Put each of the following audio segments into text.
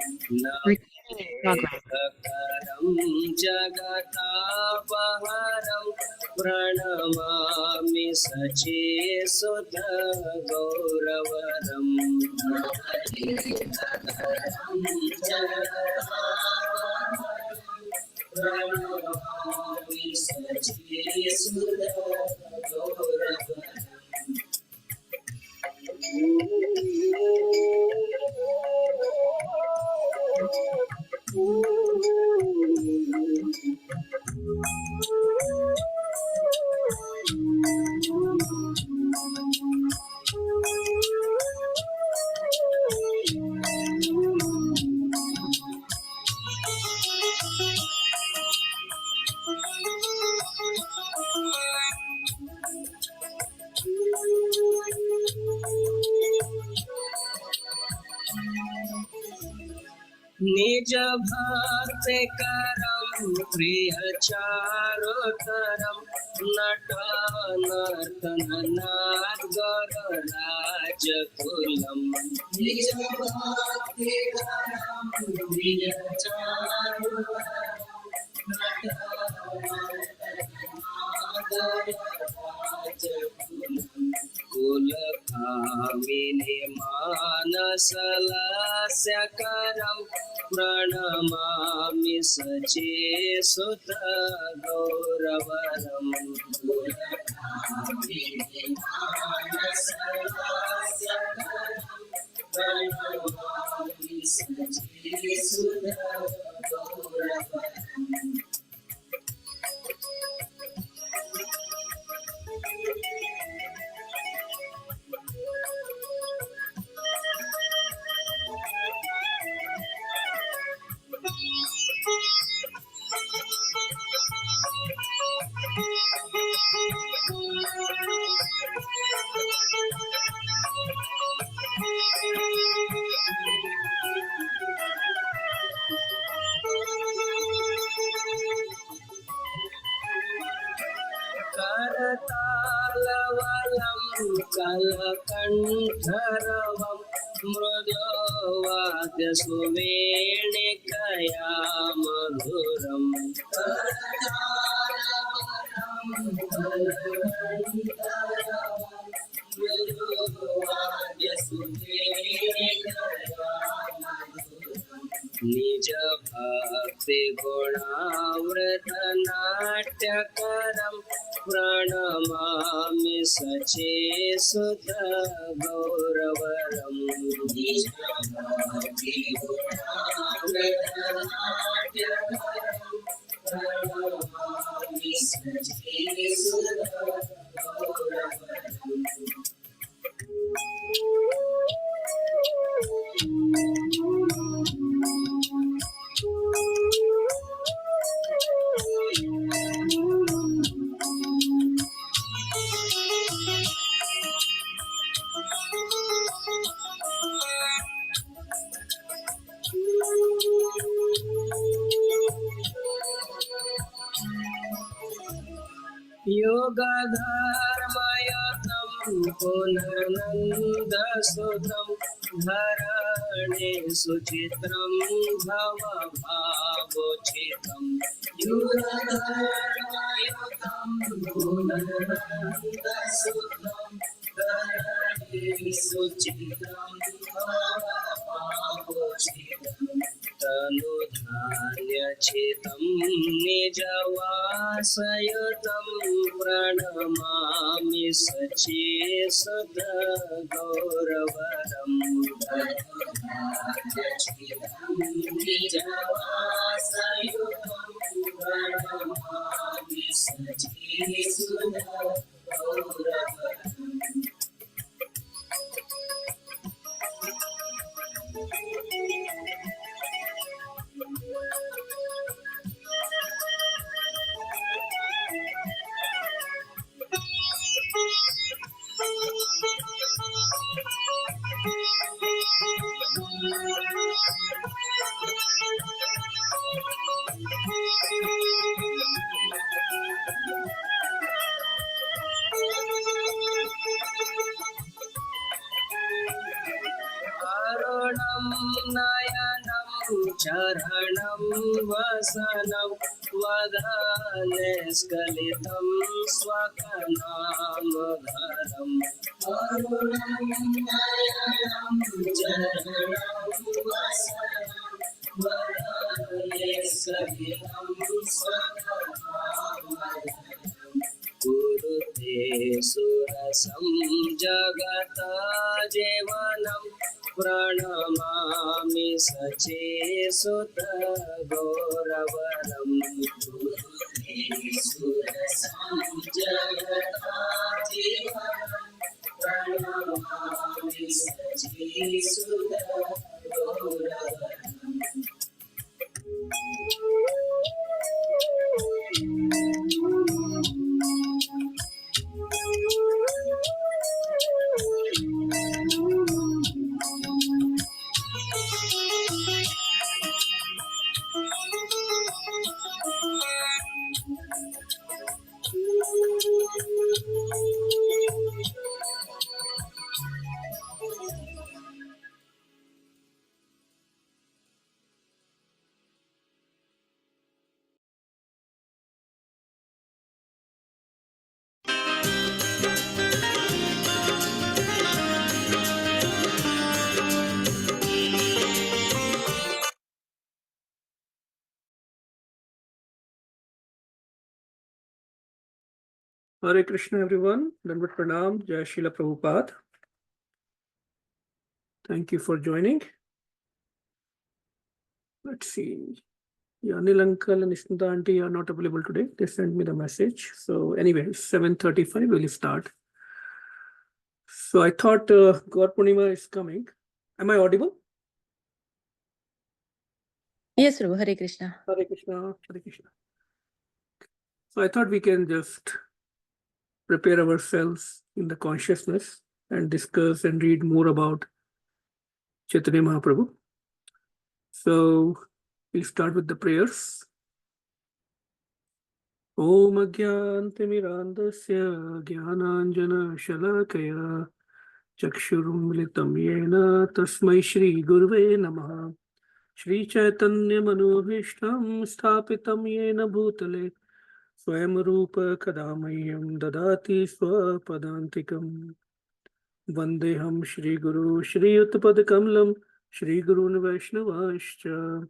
नमस्कारं जगतापहरं प्रणमामि सचेसुत गौरवरम् प्रणमामि सचेसुत गौरवरम्। निज भक्ति करम प्रिय चारुतरम नटनर्तन नागराज कुलम निज भक्ति करम प्रिय चारुतरम नागराज कुलकामिनी मानसलास्यकरं प्रणमामि सचेसुत गौरवरम् कुलकामिनी मानसलास्यकरं प्रणमामि सचेसुत गौरवरम्। करतालवलं कलकण्ठरवं मृदुवाद्यसुवेणिकया मधुरम् करतालवलं कलकण्ठरवं मृदुवाद्यसुवेणिकया निज भक्ति गुणावृत नाट्यकरं प्रणमामि सचेसुत गौरवरम् निज भक्ति गुणावृत नाट्यकरं प्रणमामि सचेसुत गौरवरम्। योगधर्मयतं पुनर्नन्दसुतं धरणे सुचित्रं भवभावोचितं योगधर्मयतं पुनर्नन्दसुतं धरणे सुचित्रं भवभावोचितं तनुधान्यचितं निजवासयुतं प्रणमामि सचेसुत गौरवरम् तनुधान्यचितं निजवासयुतं प्रणमामि सचेसुत गौरवरम्। चरणं वसनं वदने स्खलितं स्वकनामधरम् अरुणं नयनं चरणं वसनं वदने स्खलितं स्वकनामधरम् कुरुते सुरसं जगत जीवनं प्रणमामि सचेसुत गौरवरं कुरुते सुरसं जगत जीवनं प्रणमामि सचेसुत गौरवरम् Hare Krishna, everyone. Dandavat Pranam, Jai Srila Prabhupada. Thank you for joining. Let's see. Anil uncle and Isnita auntie are not available today. They sent me the message. So anyway, 7:35 we'll start. So I thought Gaur Purnima is coming. Am I audible? Yes, Prabhu. Hare Krishna. Hare Krishna, Hare Krishna. So I thought we can just prepare ourselves in the consciousness and discuss and read more about Chaitanya Mahaprabhu. So we'll start with the prayers. Om Agyantimirandasya Jnananjana Shalakaya Chakshurum Militam Yena Tasmai Shri Gurve Namaha Shri Chaitanya Manubhishtam Sthapitam Yena Bhutale Swayam Rupa Kadamayam Dadati Swapadantikam Vandeham Shri Guru Shri Utpad Kamlam Shri Gurun Vaishnavascha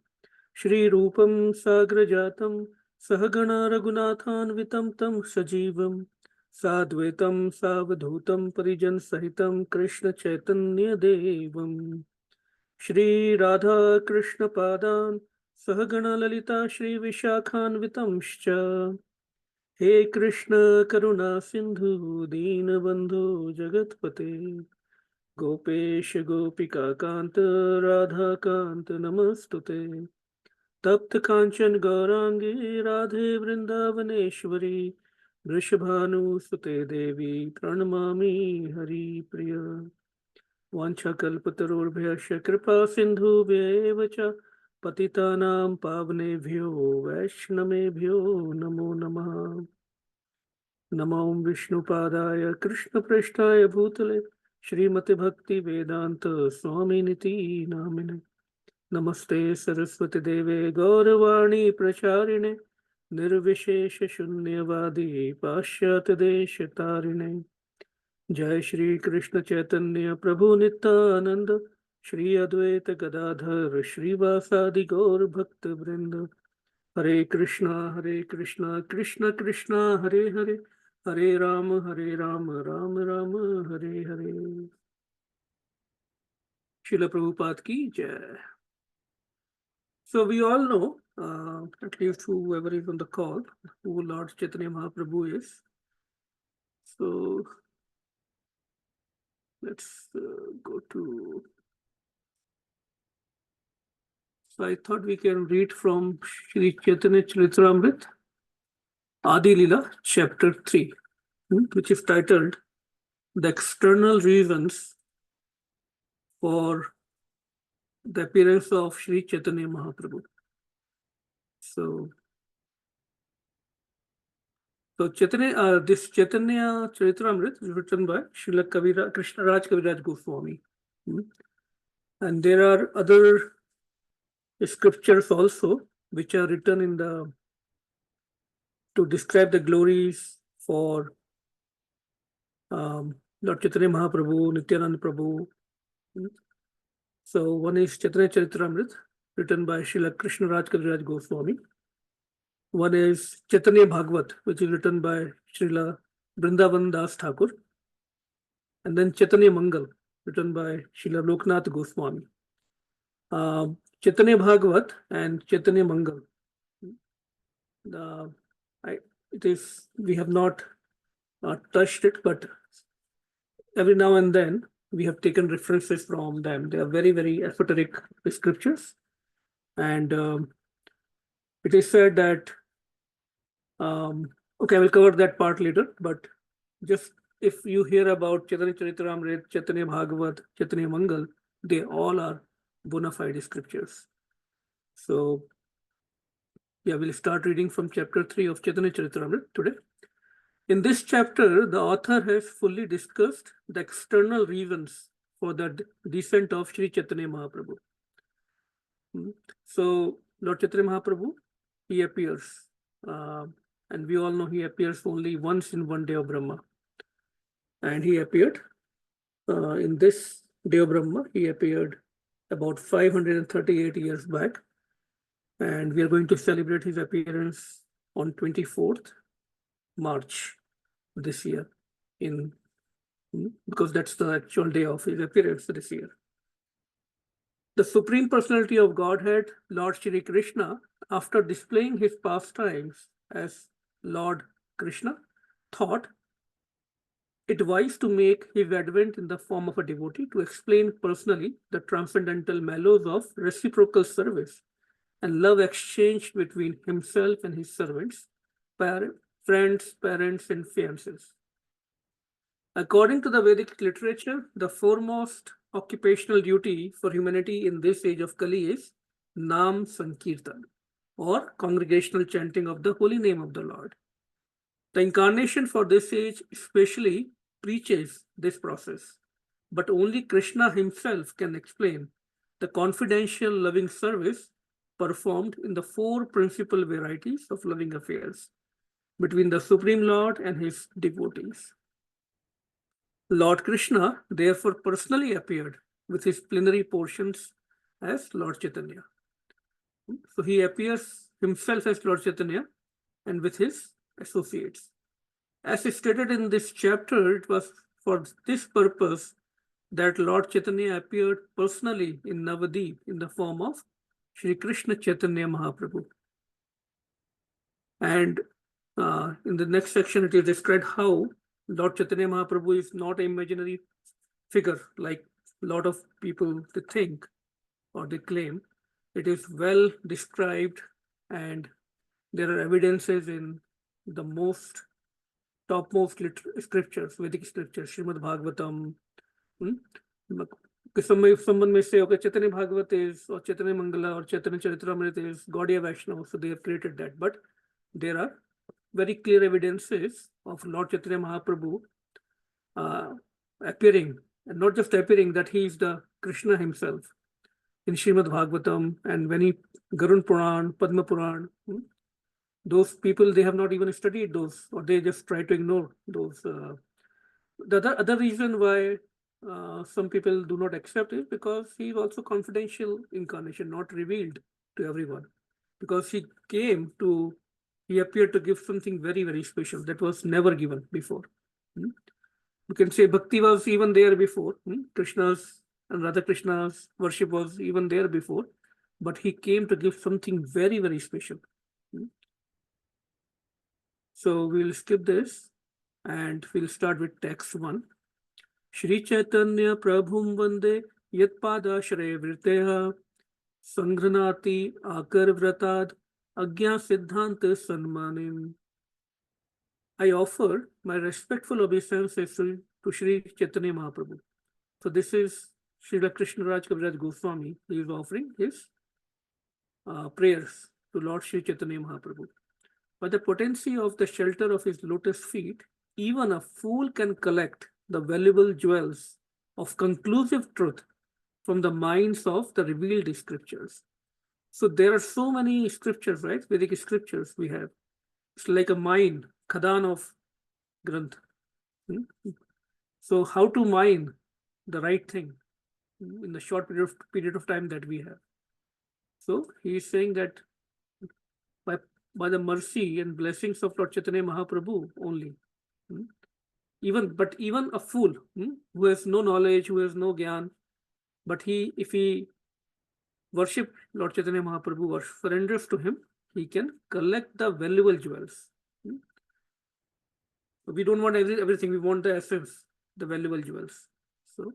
Shri Rupam Sagrajatam Sahagana Raghunathanvitam Tam Sajivam Sadvaitam Savadhutam Parijan Sahitam Krishna Chaitanya Devam Shri Radha Krishna Padan Sahagana Lalita Shri Vishakhanvitamscha He Krishna Karuna Sindhu Deenabandhu Jagatpate Gopesh Gopika Kanta Radha Kanta Namastute Tapta Kanchan Gaurangi Radhe Vrindavaneshwari Vrishabhanu Sute Devi Pranamami Hari Priya Vancha Kalpatarubhyasya Kripa Sindhu Vyevacha Patitanam Pavnebhyo Vaishnamebhyo Namo Namaha Namo Vishnu Padaya Krishna Preshtaya Bhutale Srimati Bhakti Vedanta Swami Niti Namine Namaste Saraswati Deve Gauravani Pracharine Nirvishesha Shunyavadi Pashyat Deshatarine Jai Shri Krishna Chaitanya Prabhu Nityananda Shri Advaita Gadadhar Shri Vasadi Gaur Bhakta Vrinda Hare Krishna Krishna Krishna Hare Hare Hare Rama Rama Rama Hare Hare Srila Prabhupada ki Jai. So we all know, at least whoever is on the call, who Lord Chaitanya Mahaprabhu is. So let's go to. So I thought we can read from Sri Chaitanya Charitamrita, Adi Lila, chapter 3, which is titled The External Reasons for the Appearance of Sri Chaitanya Mahaprabhu. So Chaitanya, this Chaitanya Charitamrita is written by Srila Krishnaraj Kaviraj Goswami. And there are other scriptures also, which are written in the to describe the glories for Lord Chaitanya Mahaprabhu, Nityananda Prabhu. So one is Chaitanya Charitamrita, written by Srila Krishna Raj Kaviraj Goswami. One is Chaitanya Bhagavat, which is written by Srila Vrindavan Das Thakur. And then Chaitanya Mangal, written by Srila Loknath Goswami. Chaitanya Bhagavat and Chaitanya Mangal. We have not touched it, but every now and then we have taken references from them. They are very, very esoteric scriptures. And it is said that, okay, I will cover that part later, but just if you hear about Chaitanya Charitamrita, Chaitanya Bhagavat, Chaitanya Mangal, they all are bona fide scriptures. So, yeah, we'll start reading from chapter 3 of Chaitanya Charitamrita today. In this chapter, the author has fully discussed the external reasons for the descent of Sri Chaitanya Mahaprabhu. So, Lord Chaitanya Mahaprabhu, he appears, and we all know he appears only once in one day of Brahma. And he appeared in this day of Brahma, he appeared about 538 years back. And we are going to celebrate his appearance on 24th March this year, because that's the actual day of his appearance this year. The Supreme Personality of Godhead, Lord Shri Krishna, after displaying his pastimes as Lord Krishna, thought it wise to make his advent in the form of a devotee to explain personally the transcendental mellows of reciprocal service and love exchanged between himself and his servants, friends, parents, and fiancés. According to the Vedic literature, the foremost occupational duty for humanity in this age of Kali is Nam Sankirtan, or congregational chanting of the holy name of the Lord. The incarnation for this age especially preaches this process, but only Krishna himself can explain the confidential loving service performed in the four principal varieties of loving affairs between the Supreme Lord and his devotees. Lord Krishna therefore personally appeared with his plenary portions as Lord Chaitanya. So he appears himself as Lord Chaitanya and with his associates. As stated in this chapter, it was for this purpose that Lord Chaitanya appeared personally in Navadip in the form of Shri Krishna Chaitanya Mahaprabhu. And in the next section, it is described how Lord Chaitanya Mahaprabhu is not an imaginary figure like a lot of people they think or they claim. It is well described, and there are evidences in the topmost scriptures, Vedic scriptures, Srimad Bhagavatam. Someone may say, okay, Chaitanya Bhagavat is, or Chaitanya Mangala, or Chaitanya Charitamrita is Gaudiya Vaishnava, so they have created that. But there are very clear evidences of Lord Chaitanya Mahaprabhu appearing, and not just appearing, that he is the Krishna himself in Srimad Bhagavatam, and when Gaur Purnima, Padma Puran, those people, they have not even studied those, or they just try to ignore those. The other reason why some people do not accept it, because he is also confidential incarnation, not revealed to everyone, because he appeared to give something very, very special that was never given before. You can say Bhakti was even there before. Krishna's and Radha Krishna's worship was even there before, but he came to give something very, very special. So we'll skip this and we'll start with text 1. Shri Chaitanya Prabhum Vande Yatpada Shre Vriteha Sangranati Akar Vratad Agya Siddhanta Sanmanim. I offer my respectful obeisances to Shri Chaitanya Mahaprabhu. So this is Srila Krishna Raj Kaviraj Goswami. He is offering his prayers to Lord Shri Chaitanya Mahaprabhu. By the potency of the shelter of his lotus feet, even a fool can collect the valuable jewels of conclusive truth from the minds of the revealed scriptures. So there are so many scriptures, right? Vedic scriptures we have. It's like a mine, khadan of Granth. Hmm? So how to mine the right thing in the short period of time that we have. So he is saying that by, by the mercy and blessings of Lord Chaitanya Mahaprabhu only. Hmm? Even a fool who has no knowledge, who has no gyan, but if he worship Lord Chaitanya Mahaprabhu or surrenders to him, he can collect the valuable jewels. Hmm? We don't want everything, we want the essence, the valuable jewels. So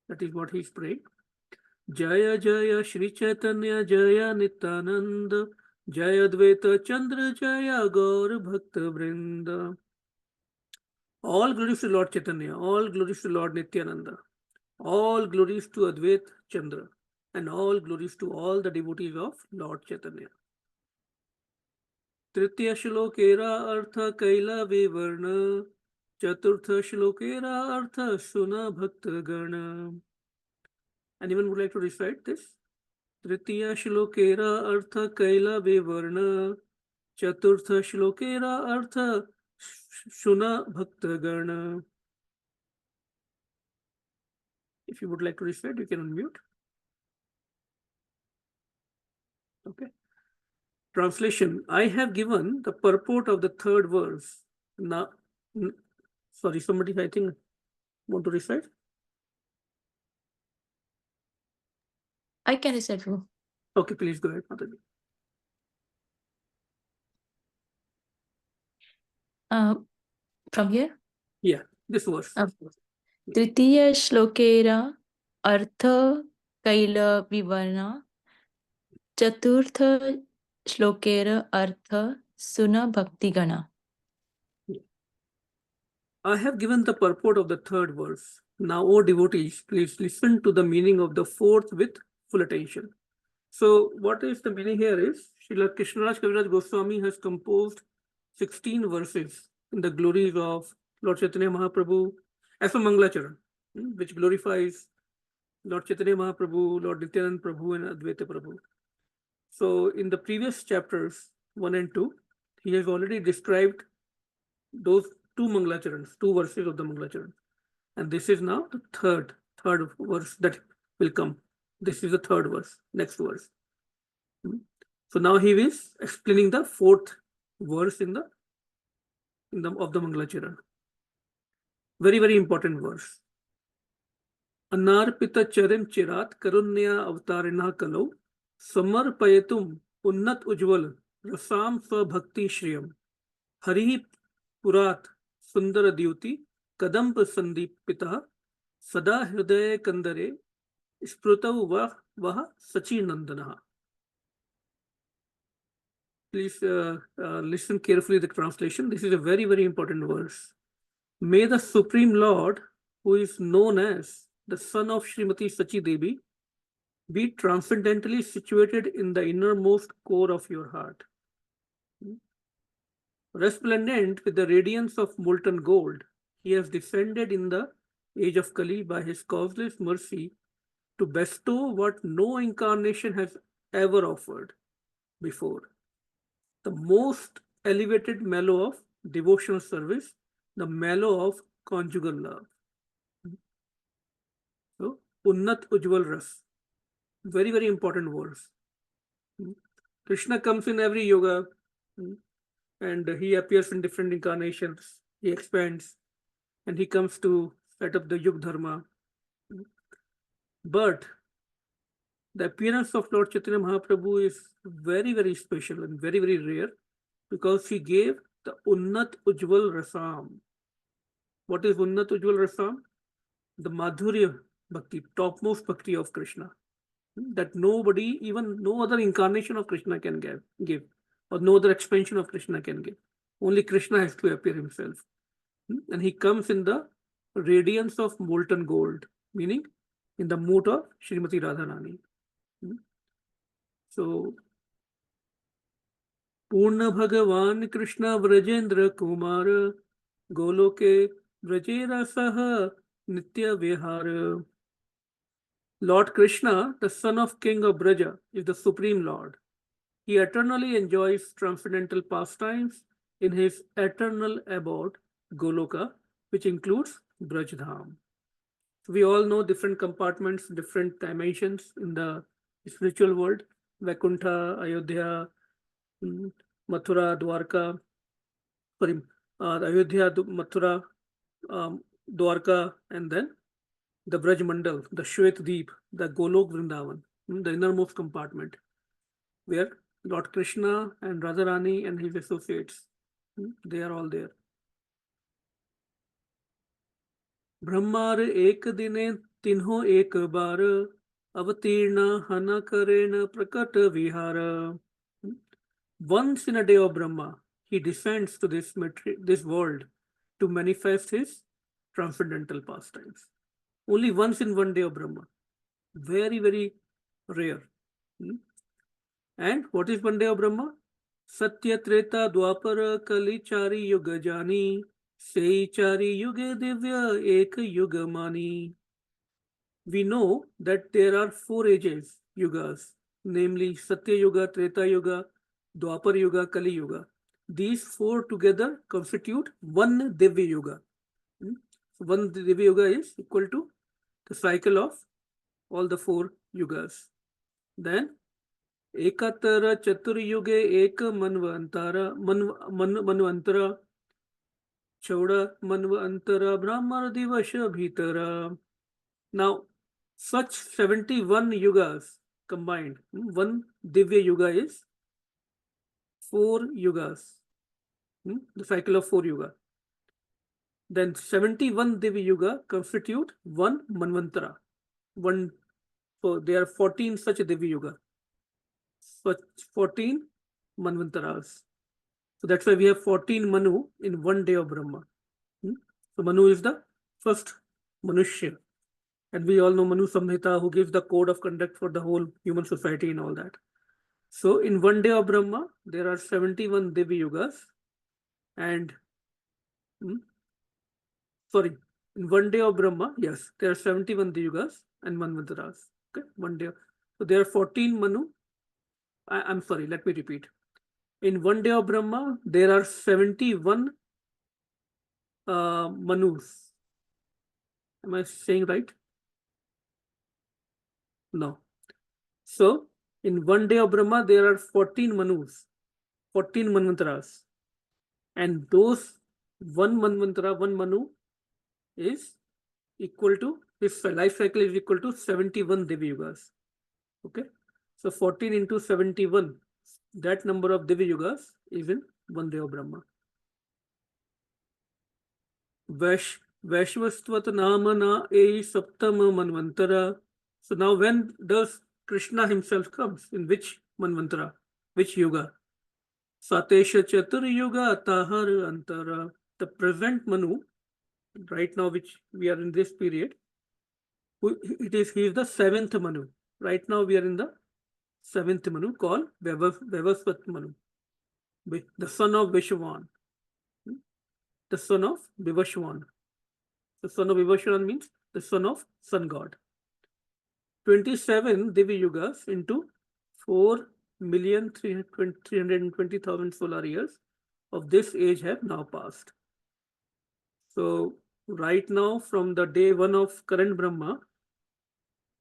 that is what he is praying. Jaya Jaya Shri Chaitanya Jaya Nityananda Jaya Dvaita Chandra Jaya Gaur Bhakta Vrinda. All glories to Lord Chaitanya, all glories to Lord Nityananda, all glories to Advait Chandra, and all glories to all the devotees of Lord Chaitanya. तृतीय श्लोकेरा अर्थ कैला विवर्ण चतुर्थ श्लोकेरा अर्थ सुना भक्त गण. Anyone would like to recite this? तृतीय श्लोकेरा अर्थ कैला विवर्ण चतुर्थ श्लोकेरा अर्थ सुना भक्त गण. If you would like to recite, you can unmute. Okay. Translation. I have given the purport of the third verse. Now, sorry, somebody I think want to recite? I can recite, Prabhu. Okay, please go ahead, Mataji. From here? Yeah, this verse. Tritiya shlokera artha kaila vivarna chaturtha shlokera artha suna bhakti gana. I have given the purport of the third verse. Now, O devotees, please listen to the meaning of the fourth with full attention. So, what is the meaning here is, Srila Krishnaraj Kaviraj Goswami has composed 16 verses in the glories of Lord Chaitanya Mahaprabhu as a Mangalacharan, which glorifies Lord Chaitanya Mahaprabhu, Lord Nityananda Prabhu, and Advaita Prabhu. So, in the previous chapters 1 and 2, he has already described those two Mangalacharans, two verses of the Mangalacharan. And this is now the third verse that will come. This is the third verse, next verse. So now he is explaining the fourth verse of the Mangalacharan. Very, very important verse. Anarpita charim chirat karunya avatarina kalau samarpayatum unnat ujwal rasam svabhakti shriyam hari purat sundara dyuti kadamp sandipita sada hridaya kandare sprutav vah sachi nandana. Please listen carefully to the translation. This is a very, very important verse. May the Supreme Lord, who is known as the son of Srimati Sachi Devi, be transcendently situated in the innermost core of your heart. Resplendent with the radiance of molten gold, he has descended in the age of Kali by his causeless mercy to bestow what no incarnation has ever offered before. The most elevated mellow of devotional service, the mellow of conjugal love. So, Unnat Ujwal Ras. Very, very important verse. Krishna comes in every yoga and he appears in different incarnations. He expands and he comes to set up the Yug Dharma. But the appearance of Lord Chaitanya Mahaprabhu is very, very special and very, very rare because he gave the Unnat Ujwal Rasam. What is Unnat Ujwal Rasam? The Madhurya Bhakti, topmost Bhakti of Krishna. That nobody, even no other incarnation of Krishna can give, or no other expansion of Krishna can give. Only Krishna has to appear himself. And he comes in the radiance of molten gold, meaning in the mood of Srimati Radharani. So, Purna Bhagavan Krishna Vrajendra Kumar Goloke Vrajera Saha Nitya Vihara. Lord Krishna, the son of King of Braja, is the Supreme Lord. He eternally enjoys transcendental pastimes in his eternal abode, Goloka, which includes Brajdham. We all know different compartments, different dimensions in the spiritual world: Vaikuntha, Ayodhya, Mathura, Dwarka, sorry, Ayodhya, Mathura, Dwarka, and then the Braj Mandal, the Shwet Deep, the Golok Vrindavan, the innermost compartment, where Lord Krishna and Radharani and his associates, they are all there. ब्रह्मार एक दिने तिन्हो एक बार अवतीर्ण हन करेण प्रकट विहार. Once in a day of Brahma, he descends to this world to manifest his transcendental pastimes. Only once in one day of Brahma. Very, very rare. And what is one day of Brahma? Satya Treta Dwapara Kali Chari Yuga Jani Sei Chari Yuge Divya Ek Yuga Mani. We know that there are 4 ages, yugas, namely Satya Yuga, Treta Yuga, Dwapar Yuga, Kali Yuga. These 4 together constitute one Divya Yuga. So one Divya Yuga is equal to the cycle of all the 4 yugas. Then Ekatara Chatur Yuge Ek Manvantara Manvantara Chauda Manvantara Brahmar Divasha Bhitara. Now, such 71 yugas combined, one Divya Yuga is 4 yugas, the cycle of 4 yuga. Then 71 Divya Yuga constitute one Manvantara. So there are 14 such Divya Yuga. Such 14 Manvantaras. So that's why we have 14 Manu in one day of Brahma. So Manu is the first Manushya. And we all know Manu Samhita, who gives the code of conduct for the whole human society and all that. So in one day of Brahma, there are 71 Divya Yugas. And, in one day of Brahma, yes, there are 71 Divya Yugas and Manvantaras. Okay, one day. So there are 14 Manu. I'm sorry, let me repeat. In one day of Brahma, there are 71 Manus. Am I saying right? No. So, in one day of Brahma, there are 14 Manus, 14 Manvantaras. And those one Manvantara, one Manu is equal to, this life cycle is equal to 71 Divya Yugas. Okay. So 14 into 71, that number of Divya Yugas is in one day of Brahma. Vaishvasvat Namana E Saptama Manvantara. So now when does Krishna himself comes? In which Manvantara? Which Yuga? Satesha Chatur Yuga Tahar Antara. The present Manu, right now which we are in this period, he is the 7th Manu. Right now we are in the 7th Manu called Vaivasvat Manu, the son of Vishwan. The son of Vivashwan. The son of Vivashwan means the son of sun god. 27 Divya Yugas into 4,320,000 solar years of this age have now passed. So right now, from the day 1 of current Brahma,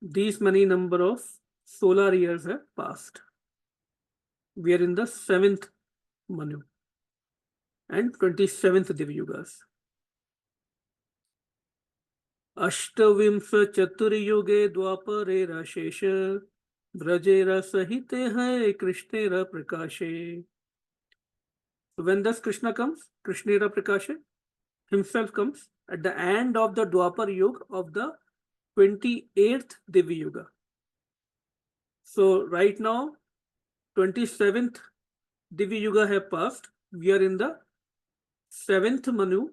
these many number of solar years have passed. We are in the 7th Manu and 27th Divya Yugas. Ashtavimsa Chatur-yuge Dwapare Rashesha Brajera Sahite Hai Krishnera Prakashe. So when does Krishna comes? Krishnera Prakashe himself comes at the end of the Dwapar Yuga of the 28th Divya Yuga. So right now, 27th Divya Yuga have passed. We are in the 7th Manu,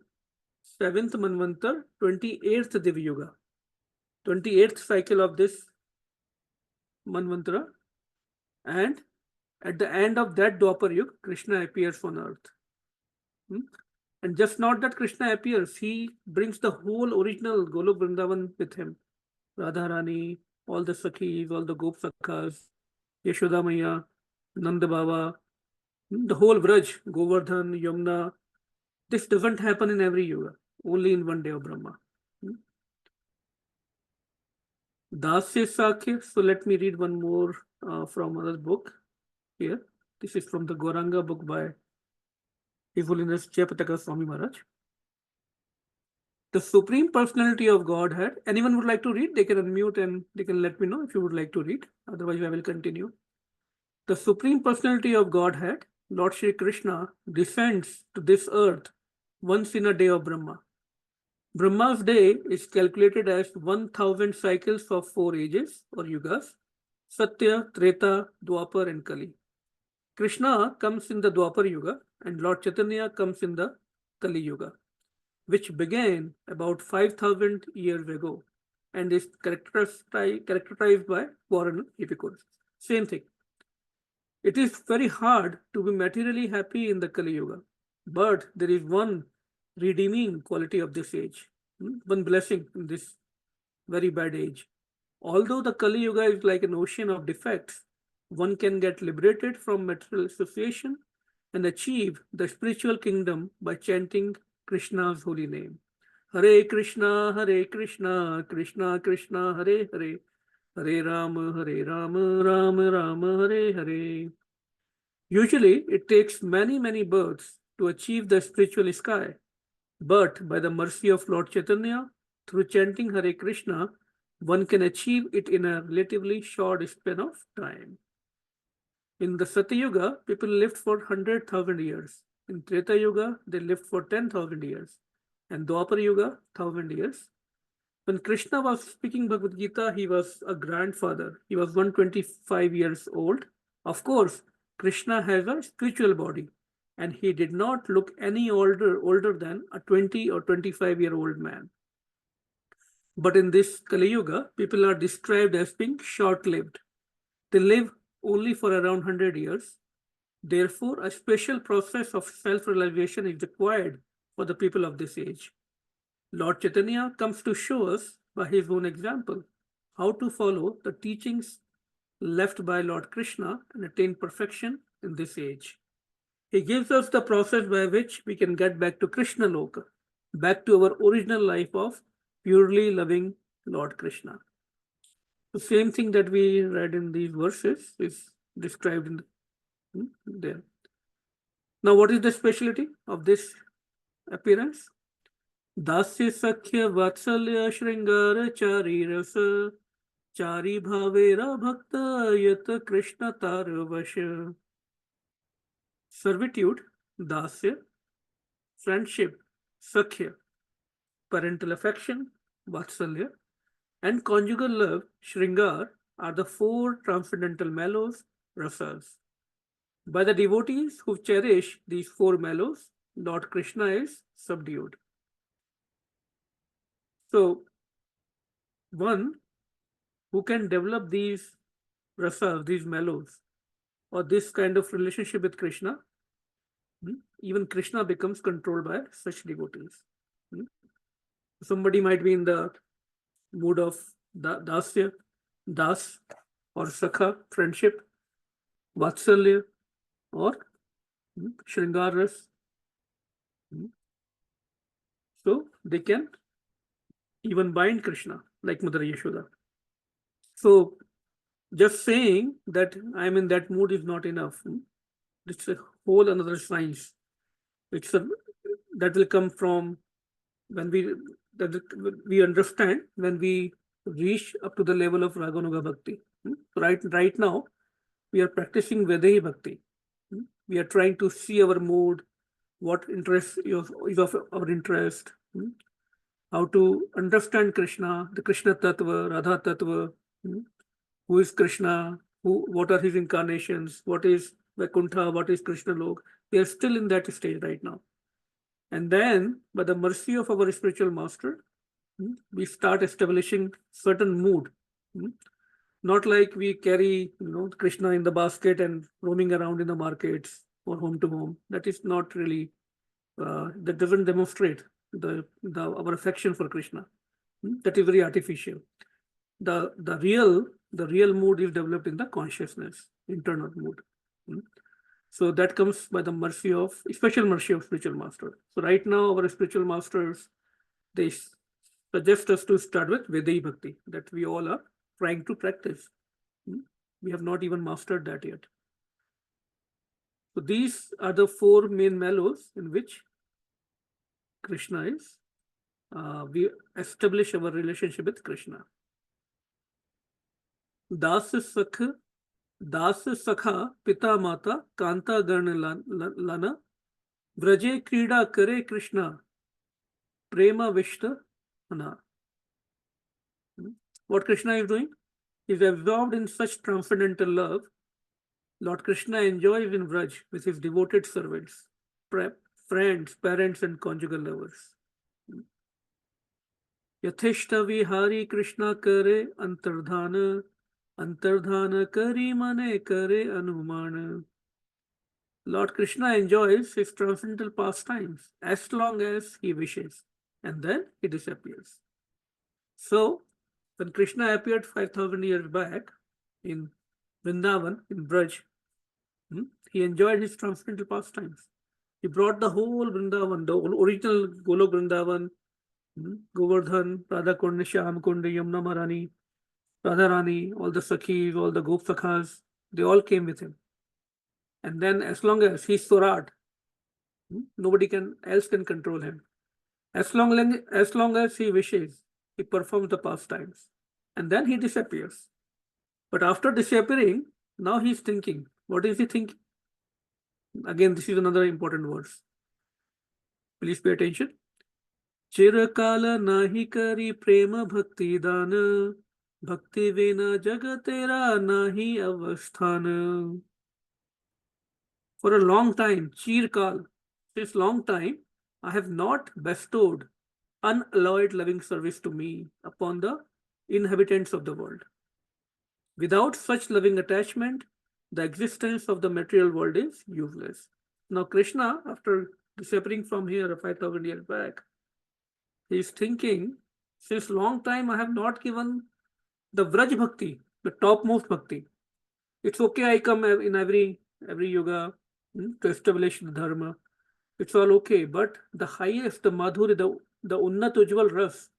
7th Manvantar, 28th Divya Yuga, 28th cycle of this Manvantara. And at the end of that Dwapar Yuga, Krishna appears on earth. And just not that Krishna appears, he brings the whole original Golok Vrindavan with him. Radharani, all the Sakhis, all the Gop Sakhas, Yashoda Maya, Nanda Baba, the whole Vraj, Govardhan, Yamuna. This doesn't happen in every yuga, only in one day of Brahma. Dasya Sakya. So let me read one more from another book here. This is from the Gauranga book by His Holiness Jayapataka Swami Maharaj. The Supreme Personality of Godhead. Anyone would like to read? They can unmute and they can let me know if you would like to read. Otherwise, I will continue. The Supreme Personality of Godhead, Lord Shri Krishna, descends to this earth once in a day of Brahma. Brahma's day is calculated as 1000 cycles of 4 ages or yugas: Satya, Treta, Dwapar, and Kali. Krishna comes in the Dwapar Yuga and Lord Chaitanya comes in the Kali Yuga, which began about 5000 years ago and is characterized by quarrel epicureans. Same thing. It is very hard to be materially happy in the Kali Yuga, but there is one redeeming quality of this age, one blessing in this very bad age. Although the Kali Yuga is like an ocean of defects, one can get liberated from material association and achieve the spiritual kingdom by chanting Krishna's holy name. Hare Krishna, Krishna Krishna, Hare Hare, Hare Rama, Rama Rama, Hare Hare. Usually, it takes many births to achieve the spiritual sky, but by the mercy of Lord Chaitanya, through chanting Hare Krishna, one can achieve it in a relatively short span of time. In the Satya Yuga, people lived for 100,000 years. In Treta Yuga, they lived for 10,000 years. And Dwapar Yuga, 1,000 years. When Krishna was speaking Bhagavad Gita, he was a grandfather. He was 125 years old. Of course, Krishna has a spiritual body, and he did not look any older than a 20 or 25-year-old man. But in this Kali Yuga, people are described as being short-lived. They live only for around 100 years. Therefore, a special process of self-realization is required for the people of this age. Lord Chaitanya comes to show us by his own example how to follow the teachings left by Lord Krishna and attain perfection in this age. He gives us the process by which we can get back to Krishna Loka, back to our original life of purely loving Lord Krishna. The same thing that we read in these verses is described in there. Now, what is the specialty of this appearance? Dasya Sakhya Vatsalya Shringara Chari Rasa Chari Bhavera Bhakta Yata Krishna Taravasha. Servitude, Dasya, friendship, Sakhya, parental affection, Vatsalya, and conjugal love, Shringar, are the 4 transcendental mellows, rasas. By the devotees who cherish these 4 mellows, Lord Krishna is subdued. So, one who can develop these rasas, these mellows, or this kind of relationship with Krishna, even Krishna becomes controlled by such devotees. Somebody might be in the mood of dasya, das, or sakha, friendship, vatsalya, or shringar ras. So they can even bind Krishna like Mother Yashoda. So just saying that I'm in that mood is not enough. It's a whole another science. That will come from when we understand when we reach up to the level of Raganuga Bhakti. Right now, we are practicing Vedehi Bhakti. We are trying to see our mood, what interest is of our interest, how to understand Krishna, the Krishna Tattva, Radha Tattva, who is Krishna, what are his incarnations, what is Vaikuntha, what is Krishna Lok. We are still in that stage right now. And then, by the mercy of our spiritual master, we start establishing certain mood. Not like we carry, Krishna in the basket and roaming around in the markets or home to home. That is not really, that doesn't demonstrate our affection for Krishna. That is very artificial. the real mood is developed in the consciousness, internal mood. So that comes by the mercy of, special mercy of spiritual master. So right now our spiritual masters, they suggest us to start with Vedai Bhakti, that we all are trying to practice. We have not even mastered that yet. So these are the four main mellows in which Krishna is. We establish our relationship with Krishna. Das Sakha Pita Mata Kanta Garna Lana Vraje Krida Kare Krishna Prema Vishta Hana. What Krishna is doing? He is absorbed in such transcendental love. Lord Krishna enjoys in Vraj with his devoted servants, friends, parents, and conjugal lovers. Yathishta Vihari Krishna Kare Antardhana Kari Mane Kare Anumana. Lord Krishna enjoys his transcendental pastimes as long as he wishes, and then he disappears. So, when Krishna appeared 5,000 years back in Vrindavan, in Braj, he enjoyed his transcendental pastimes. He brought the whole Vrindavan, the original Golok Vrindavan, Govardhan, Radha Kund, Shyam Kund, Yamuna Maharani, Radharani, all the Sakhis, all the Gop Sakhas, they all came with him. And then as long as he's Surat, nobody else can control him. As long as he wishes, he performs the pastimes. And then he disappears. But after disappearing, now he's thinking. What is he thinking? Again, this is another important verse. Please pay attention. Chirakala nahi kari prema bhakti dana bhakti vena jagatera nahi avasthana. For a long time, Chirkal, since long time, I have not bestowed unalloyed loving service to me upon the inhabitants of the world. Without such loving attachment, the existence of the material world is useless. Now Krishna, after disappearing from here 5,000 years back, he is thinking, since long time I have not given the Vraj Bhakti, the topmost Bhakti. It's okay, I come in every yoga to establish the Dharma. It's all okay, but the highest, the Madhuri, the Unnat Ujjwal Ras,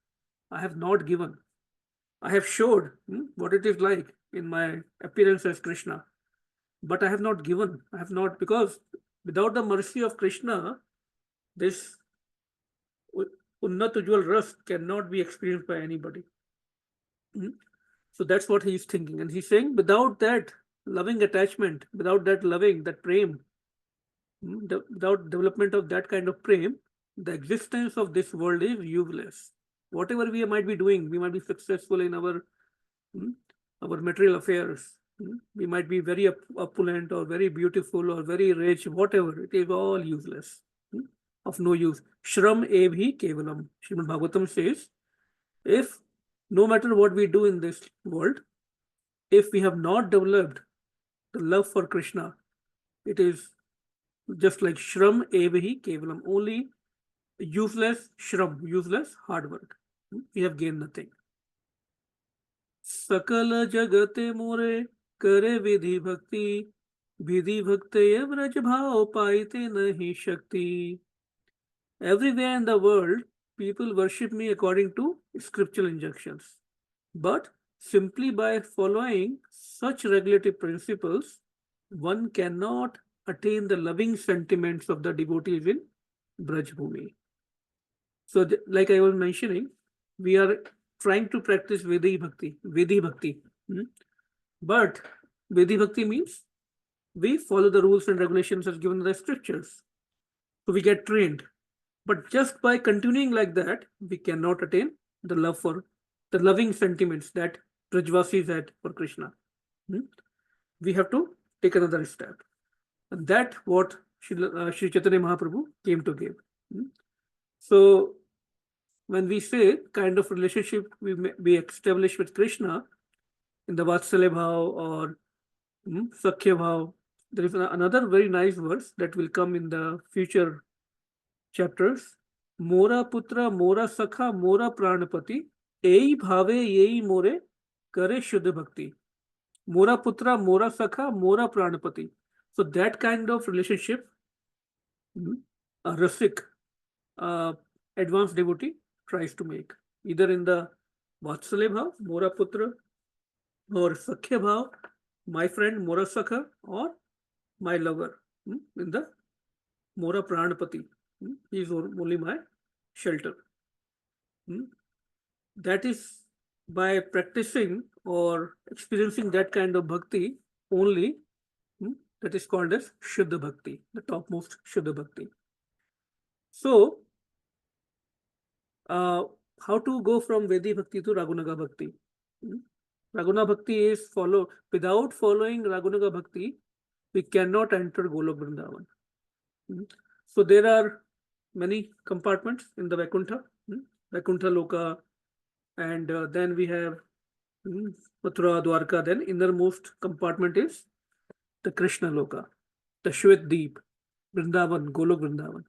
I have not given. I have showed what it is like in my appearance as Krishna, but I have not given. I have not, because without the mercy of Krishna, this Unnat Ujjwal Ras cannot be experienced by anybody. So that's what he is thinking. And he's saying, without that loving attachment, without that loving, that prem, without development of that kind of prem, the existence of this world is useless. Whatever we might be doing, we might be successful in our material affairs. We might be very opulent or very beautiful or very rich, whatever. It is all useless, of no use. Shram evhi kevalam. Srimad Bhagavatam says, if no matter what we do in this world, if we have not developed the love for Krishna, it is just like Shram evhi kevalam, only useless shram, useless hard work. We have gained nothing. Sakala jagate more kare vidhi bhakti vraj bhao paite nahi shakti. Everywhere in the world, people worship me according to scriptural injunctions. But simply by following such regulative principles, one cannot attain the loving sentiments of the devotees in Braj Bhumi. So, like I was mentioning, we are trying to practice Vedai Bhakti. But Vedai Bhakti means we follow the rules and regulations as given in the scriptures. So we get trained. But just by continuing like that, we cannot attain the loving sentiments that Brajvasis had for Krishna. We have to take another step. And that's what Sri Chaitanya Mahaprabhu came to give. So when we say kind of relationship we establish with Krishna in the Vatsalya Bhav or Sakhya Bhav, there is another very nice verse that will come in the future chapters. Mora putra, mora sakha, mora pranapati, ei bhave yei more Kare Shuddha Bhakti. Mora Putra, Mora Sakha, Mora Pranapati. So that kind of relationship, a Rasik, advanced devotee tries to make, either in the Vatsalya Bhav, Mora Putra, or Sakhya Bhav, my friend Mora Sakha, or my lover, in the Mora Pranapati. He is only my shelter. That is by practicing or experiencing that kind of bhakti only, that is called as Shuddha Bhakti, the topmost Shuddha Bhakti. So, how to go from Vedi Bhakti to Ragunaga Bhakti? Raguna Bhakti is without following Ragunaga Bhakti, we cannot enter Golok Vrindavan. So there are many compartments in the Vaikuntha, Vaikuntha Loka, and then we have Mathura, Dwarka. Then innermost compartment is the Krishna Loka, the Shwet Deep, Vrindavan, Golok Vrindavan.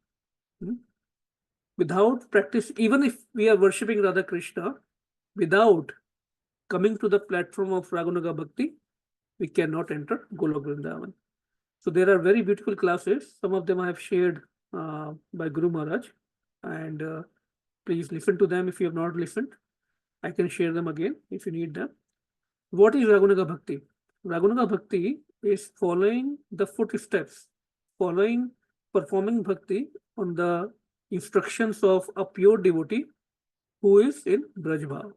Without practice, even if we are worshipping Radha Krishna, without coming to the platform of Ragunaga Bhakti, we cannot enter Golok Vrindavan. So there are very beautiful classes. Some of them I have shared by Guru Maharaj, and please listen to them if you have not listened. I can share them again if you need them. What is Ragunaga Bhakti? Ragunaga Bhakti is following the footsteps, performing bhakti on the instructions of a pure devotee who is in Brajbhav,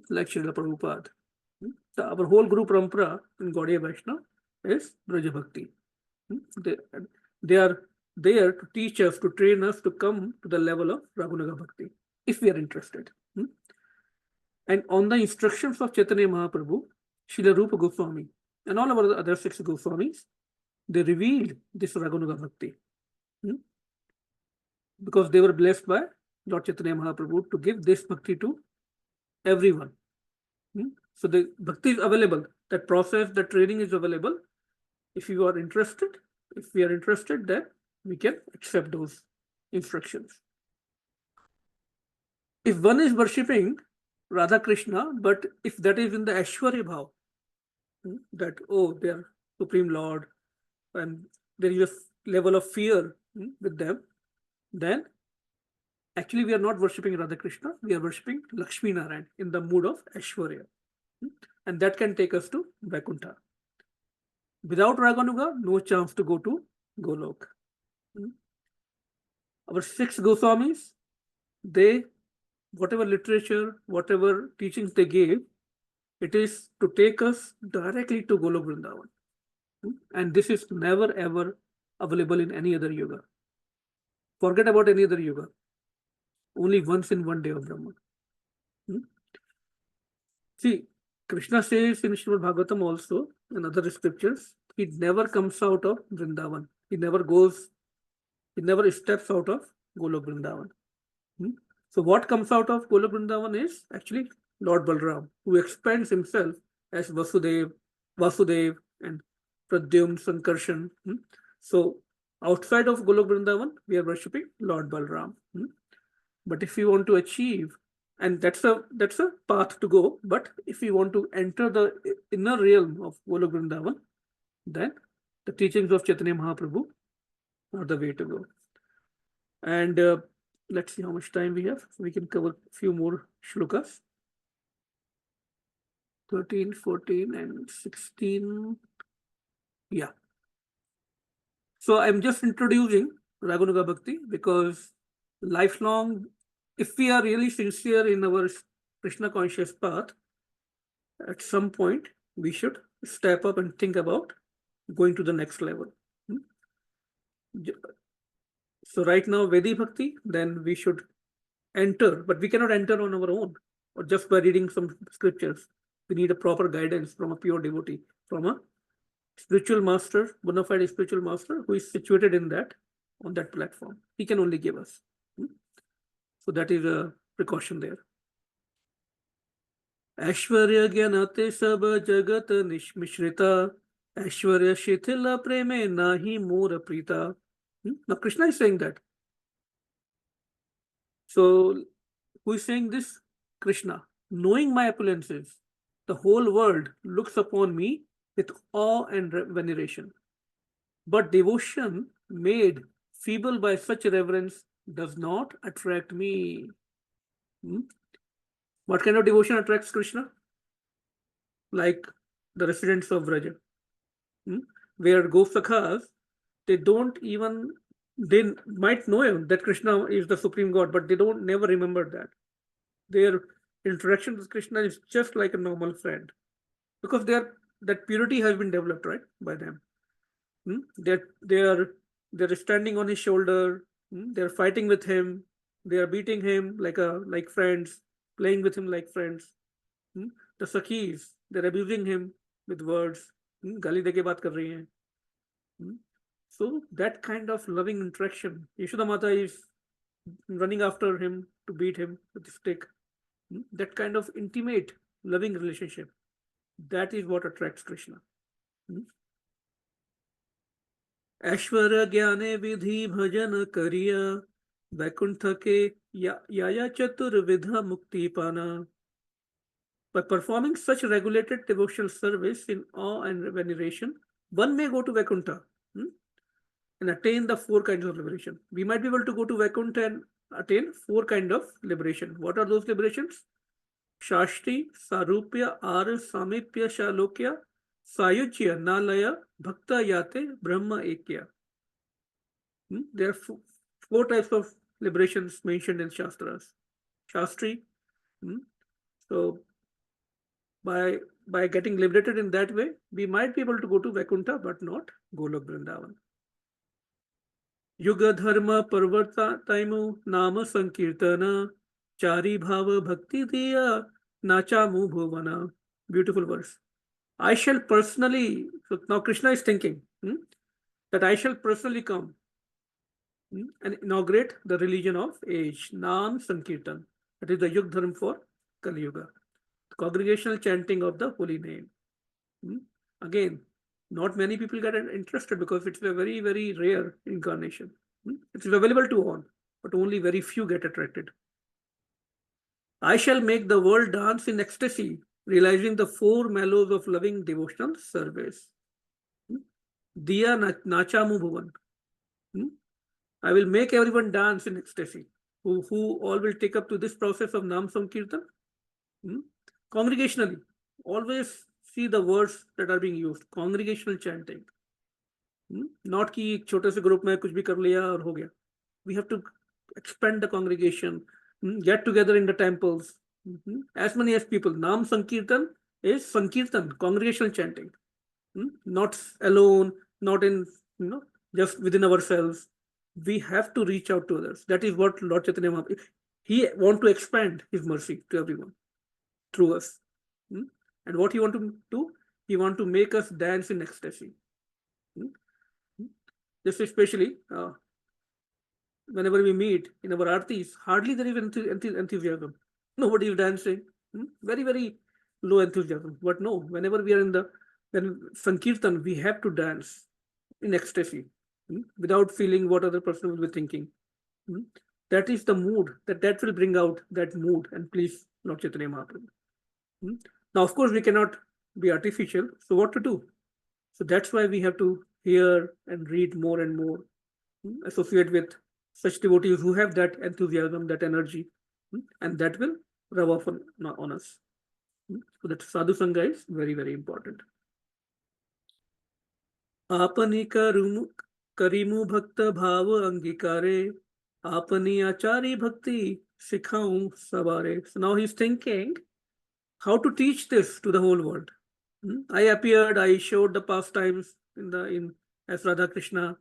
like Srila Prabhupada. So our whole Guru Parampara in Gaudiya Vaishnava is Braja Bhakti. They are there to teach us, to train us to come to the level of Ragunaga Bhakti, if we are interested. And on the instructions of Chaitanya Mahaprabhu, Srila Rupa Goswami, and all our other 6 Goswamis, they revealed this Ragunaga Bhakti. Because they were blessed by Lord Chaitanya Mahaprabhu to give this bhakti to everyone. So the bhakti is available. That process, the training is available. If you are interested, if we are interested, then we can accept those instructions. If one is worshipping Radha Krishna, but if that is in the Aishwarya Bhav, that, oh, they are Supreme Lord, and there is a level of fear with them, then actually we are not worshipping Radha Krishna, we are worshipping Lakshmi Narayan in the mood of Aishwarya. And that can take us to Vaikuntha. Without Raganuga, no chance to go to Golok. Our 6 Goswamis, they, whatever literature, whatever teachings they gave, it is to take us directly to Golok Vrindavan. And this is never ever available in any other yoga. Forget about any other yoga. Only once in one day of Brahman. See, Krishna says in Srimad Bhagavatam also, and other scriptures, he never comes out of Vrindavan. He never steps out of Golok Vrindavan. So what comes out of Golok Vrindavan is actually Lord Balram, who expands himself as Vasudev, and Pradyumna, Sankarshan. So outside of Golok Vrindavan, we are worshipping Lord Balram. But if you want to achieve, and that's a path to go, but if you want to enter the inner realm of Golok Vrindavan, then the teachings of Chaitanya Mahaprabhu are the way to go. And let's see how much time we have. We can cover a few more shlokas. 13, 14, and 16. Yeah. So I'm just introducing Ragunaga Bhakti because lifelong, if we are really sincere in our Krishna conscious path, at some point we should step up and think about going to the next level. So right now, Vedi Bhakti, then we should enter, but we cannot enter on our own or just by reading some scriptures. We need a proper guidance from a pure devotee, from a spiritual master, bona fide spiritual master who is situated in that, on that platform. He can only give us. So that is a precaution there. Aishwarya Gyanate Sab Jagat Mishmita Aishwarya Shithila Preme Nahi Mora Prita. Now Krishna is saying that. So who is saying this? Krishna. Knowing my opulences, the whole world looks upon me with awe and veneration. But devotion made feeble by such reverence does not attract me. What kind of devotion attracts Krishna? Like the residents of Vraja, where Gosakhas, they don't even, they might know him that Krishna is the supreme God, but they don't never remember that. Their interaction with Krishna is just like a normal friend, because that purity has been developed, right, by them. They're standing on his shoulder, they're fighting with him, they are beating him like friends, playing with him like friends. The Sakhis, they're abusing him with words, gali deke baat kar rahi hain. So that kind of loving interaction, Yashoda Mata is running after him to beat him with a stick. That kind of intimate, loving relationship, that is what attracts Krishna. ऐश्वर्य ज्ञाने विधि भजन करिया वैकुंठ के या चतुर्विधा मुक्ति पाना. By performing such regulated devotional service in awe and veneration, one may go to Vaikuntha and attain the 4 kinds of liberation. We might be able to go to Vaikuntha and attain 4 kinds of liberation. What are those liberations? Shashti, Sarupya, Ara, Samipya, Shalokya, Sayujya, Nalaya, Bhakta Yate, Brahma Ekya. There are 4 types of liberations mentioned in Shastras. Shastri. So by getting liberated in that way, we might be able to go to Vaikuntha, but not Golok Vrindavan. Yuga Dharma Parvarta Taimu Nama Sankirtana Chari Bhava Bhakti Diya Nachamu Bhuvana. Beautiful verse. I shall personally, so now Krishna is thinking that I shall personally come and inaugurate the religion of age, Nam Sankirtan. That is the Yug Dharma for Kali Yuga. Congregational chanting of the holy name. Again, not many people get interested because it's a very, very rare incarnation. It's available to all, but only very few get attracted. I shall make the world dance in ecstasy, realizing the 4 mellows of loving devotional service. Diya Nachamu Bhuvan. I will make everyone dance in ecstasy, who all will take up to this process of Nam Sankirtan. Congregationally, always see the words that are being used. Congregational chanting. Not कि एक छोटे से group में कुछ भी कर लिया और हो गया. We have to expand the congregation, get together in the temples, as many as people. Nam Sankirtan is Sankirtan, congregational chanting. Not alone, not in, just within ourselves. We have to reach out to others. That is what Lord Chaitanya Mahaprabhu, he want to expand his mercy to everyone through us. And what he want to do? He want to make us dance in ecstasy. Just especially whenever we meet in our artis, hardly there is enthusiasm. Nobody is dancing. Very, very low enthusiasm. But no, whenever we are in when Sankirtan, we have to dance in ecstasy without feeling what other person will be thinking. That is the mood, that will bring out that mood and please Lord Chaitanya Mahaprabhu. Now, of course, we cannot be artificial. So what to do? So that's why we have to hear and read more and more, associate with such devotees who have that enthusiasm, that energy, and that will rub off on us. So that sadhu sangha is very, very important. Apani karimu bhakta bhava angikare, apani achari bhakti sikhaun sabare. So now he's thinking how to teach this to the whole world. I appeared, I showed the pastimes as Radha Krishna,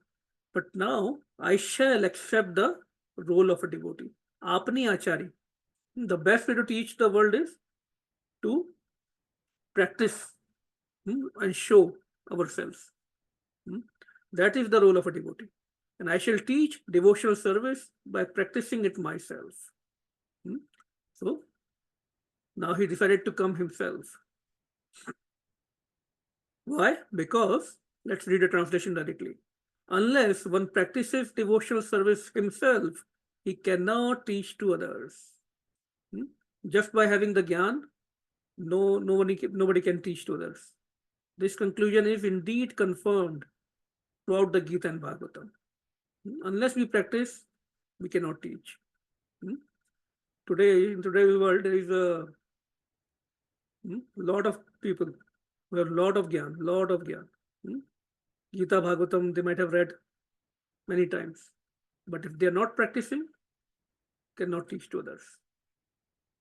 but now I shall accept the role of a devotee. Apani achari. The best way to teach the world is to practice and show ourselves. That is the role of a devotee. And I shall teach devotional service by practicing it myself. So now he decided to come himself. Why? Because, let's read the translation directly. Unless one practices devotional service himself, he cannot teach to others. Just by having the gyan, nobody can teach to others. This conclusion is indeed confirmed throughout the Gita and Bhagavatam. Unless we practice, we cannot teach. Today, in today's world, there is a lot of people who have lot of gyan. Gita, Bhagavatam, they might have read many times, but if they are not practicing, cannot teach to others.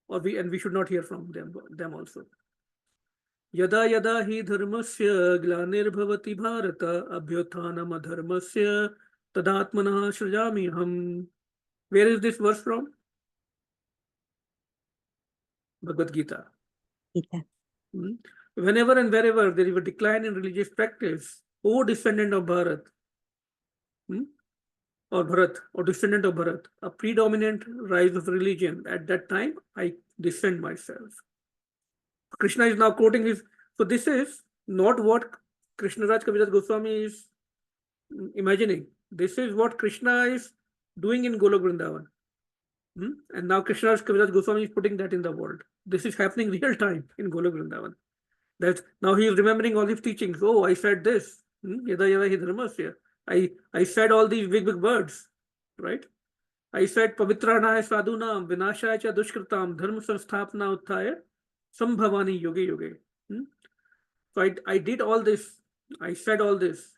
And we should not hear from them also. Yada yada hi dharmasya glanirбhavati bharata abhyuthanam adharmasya tadatmanah srijami ham. Where is this verse from? Bhagavad Gita. Gita. Whenever and wherever there is a decline in religious practice, O descendant of Bharat, or Bharat, or descendant of Bharat, a predominant rise of religion, at that time I descend myself. Krishna is now quoting this. So this is not what Krishnaraj Kaviraj Goswami is imagining. This is what Krishna is doing in Golok Vrindavan. And now Krishnaraj Kaviraj Goswami is putting that in the world. This is happening real time in Golok Vrindavan. That now he is remembering all these teachings. Oh, I said this. Yada yada hi dharmasya. I said all these big words, right? I said Pavitranaya sadhunam vinashaya cha dushkritam dharma samsthapana utthaya sambhavani yoge yoge. So I did all this. I said all this.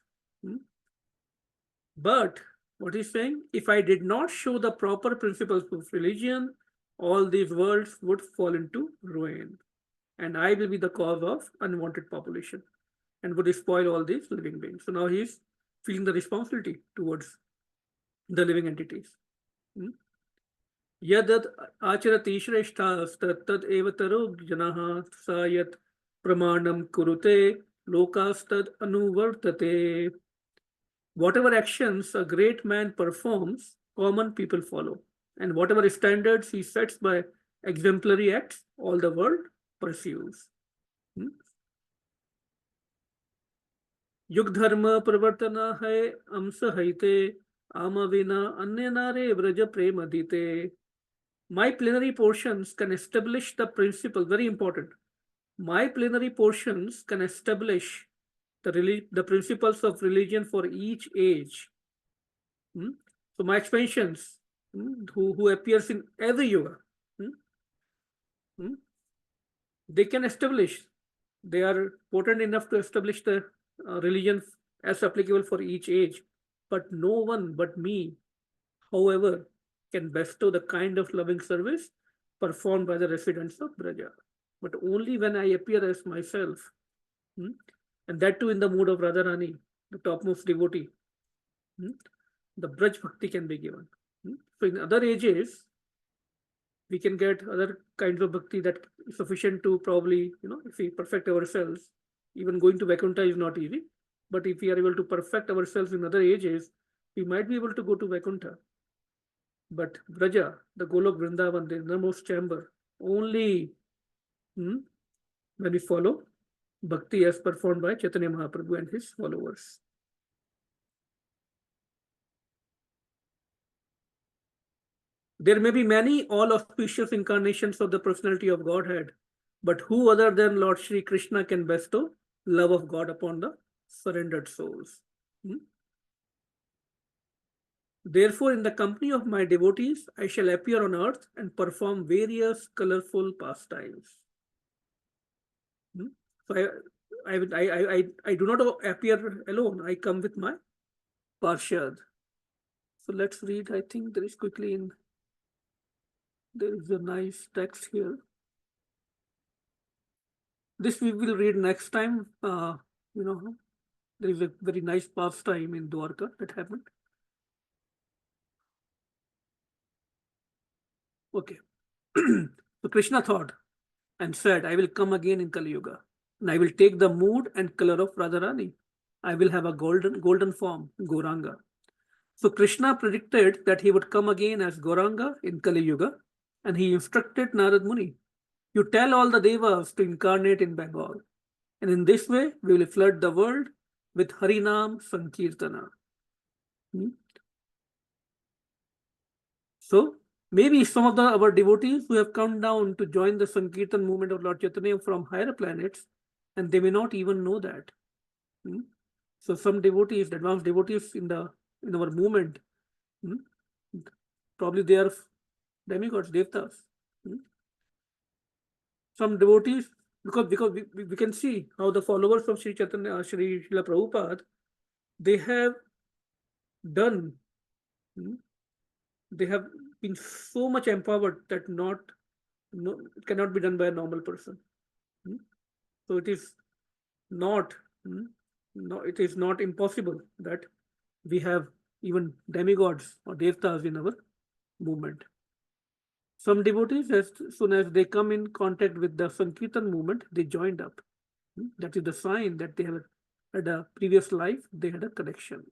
But what he's saying, if I did not show the proper principles of religion, all these worlds would fall into ruin. And I will be the cause of unwanted population and would spoil all these living beings. So now he's feeling the responsibility towards the living entities. Yadat acharati shreshthas tad evataro janaha sayat pramanam kurute lokastad anuvartate. Whatever actions a great man performs, common people follow. And whatever standards he sets by exemplary acts, all the world pursues. Yug dharma pravartana hai amsa haite amavina annyanare vraja prema dite. My plenary portions can establish the principle, very important. My plenary portions can establish the principles of religion for each age. So my expansions, who appears in every yoga, they can establish, they are potent enough to establish the religion as applicable for each age. But no one but me, however, can bestow the kind of loving service performed by the residents of Braja. But only when I appear as myself, and that too in the mood of Radharani, the topmost devotee, the Braj Bhakti can be given. So in other ages, we can get other kinds of bhakti that is sufficient to probably, if we perfect ourselves, even going to Vaikuntha is not easy. But if we are able to perfect ourselves in other ages, we might be able to go to Vaikuntha. But Braja, the Golok Vrindavan, the innermost chamber, only when we follow bhakti as performed by Chaitanya Mahaprabhu and his followers. There may be many all auspicious incarnations of the personality of Godhead, but who other than Lord Shri Krishna can bestow love of God upon the surrendered souls? Therefore, in the company of my devotees, I shall appear on earth and perform various colorful pastimes. So I do not appear alone. I come with my Parshad. So let's read. I think there is quickly in. There is a nice text here. This we will read next time. There is a very nice pastime in Dwarka that happened. Okay. So Krishna thought and said, I will come again in Kali Yuga, and I will take the mood and color of Radharani. I will have a golden form, Gauranga. So Krishna predicted that he would come again as Gauranga in Kali Yuga, and he instructed Narad Muni, you tell all the devas to incarnate in Bengal, and in this way we will flood the world with Harinam Sankirtana. So Maybe some of our devotees who have come down to join the Sankirtan movement of Lord Chaitanya from higher planets, and they may not even know that. Hmm? So some devotees, advanced devotees in our movement, probably they are demigods, devtas. Some devotees, because we can see how the followers of Sri Chaitanya, Sri Srila Prabhupada, they have done, they have been so much empowered that it cannot be done by a normal person. So it is not, no, it is not impossible that we have even demigods or devtas in our movement. Some devotees, as soon as they come in contact with the Sankirtan movement, they joined up. That is the sign that they have had a previous life, they had a connection.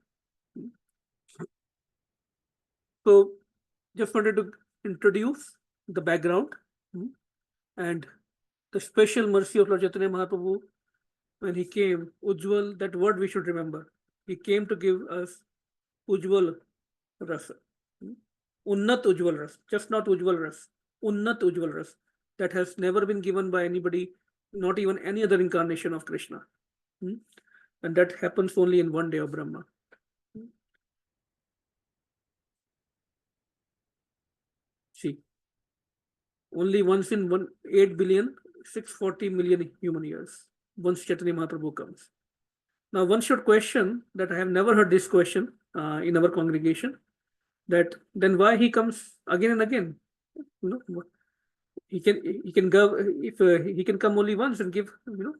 So just wanted to introduce the background and the special mercy of Lord Chaitanya Mahaprabhu when he came. Ujjwal, that word we should remember. He came to give us Ujjwal Rasa. Unnat Ujjwal Ras, just not Ujjwal Ras. Unnat Ujjwal Ras. That has never been given by anybody, not even any other incarnation of Krishna. And that happens only in one day of Brahma. See, only once in 8,640,000,000 human years, once Chaitanya Mahaprabhu comes. Now, one should question that I have never heard this question in our congregation, that then why he comes again and again? He can go if he can come only once and give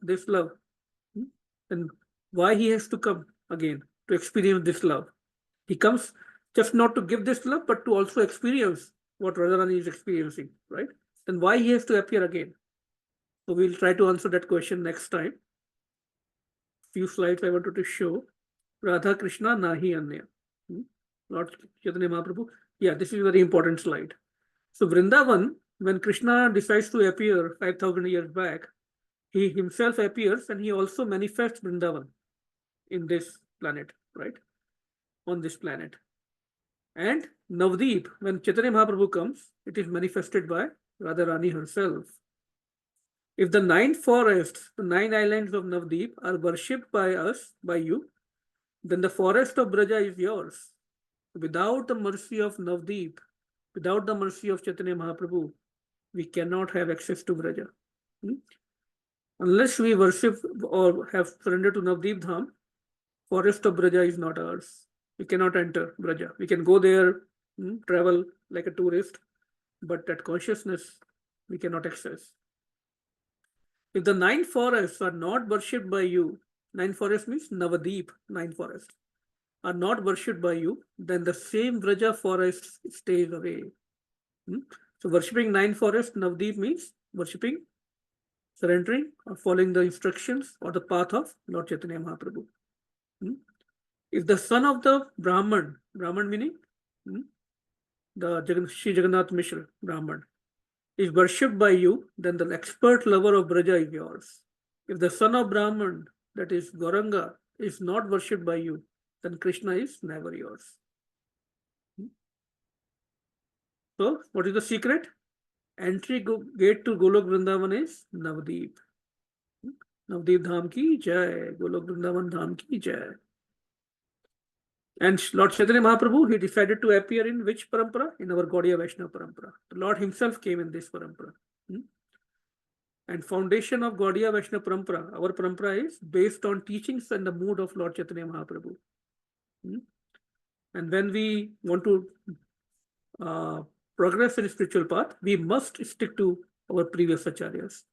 this love. Then why he has to come again to experience this love? He comes just not to give this love, but to also experience what Radharani is experiencing, right? Then why he has to appear again? So we'll try to answer that question next time. Few slides I wanted to show. Radha Krishna Nahi Anya. Lord Chaitanya Mahaprabhu. Yeah, this is a very important slide. So Vrindavan, when Krishna decides to appear 5,000 years back, he himself appears and he also manifests Vrindavan in this planet, right? On this planet. And Navdeep, when Chaitanya Mahaprabhu comes, it is manifested by Radharani herself. If the 9 forests, the 9 islands of Navdeep are worshipped by us, by you, then the forest of Braja is yours. Without the mercy of Navdeep, without the mercy of Chaitanya Mahaprabhu, we cannot have access to Braja. Unless we worship or have surrendered to Navdeep Dham, forest of Braja is not ours. We cannot enter Braja. We can go there, travel like a tourist, but that consciousness we cannot access. If the 9 forests are not worshipped by you, 9 forests means Navadeep, 9 forests, are not worshipped by you, then the same Braja forest stays away. So worshipping 9 forests, Navdeep means worshipping, surrendering, or following the instructions or the path of Lord Chaitanya Mahaprabhu. If the son of the Brahman meaning the Sri Jagannath Mishra Brahman, is worshipped by you, then the expert lover of Braja is yours. If the son of Brahman, that is Gauranga, is not worshipped by you, then Krishna is never yours. So, what is the secret? Entry gate to Golok Vrindavan is Navdeep. Navdeep Dham ki jai, Golok Vrindavan Dham ki jai. And Lord Chaitanya Mahaprabhu, he decided to appear in which parampara? In our Gaudiya Vaishnava parampara. The Lord himself came in this parampara. And foundation of Gaudiya Vaishnava parampara, our parampara is based on teachings and the mood of Lord Chaitanya Mahaprabhu. And when we want to progress in a spiritual path, we must stick to our previous acharyas.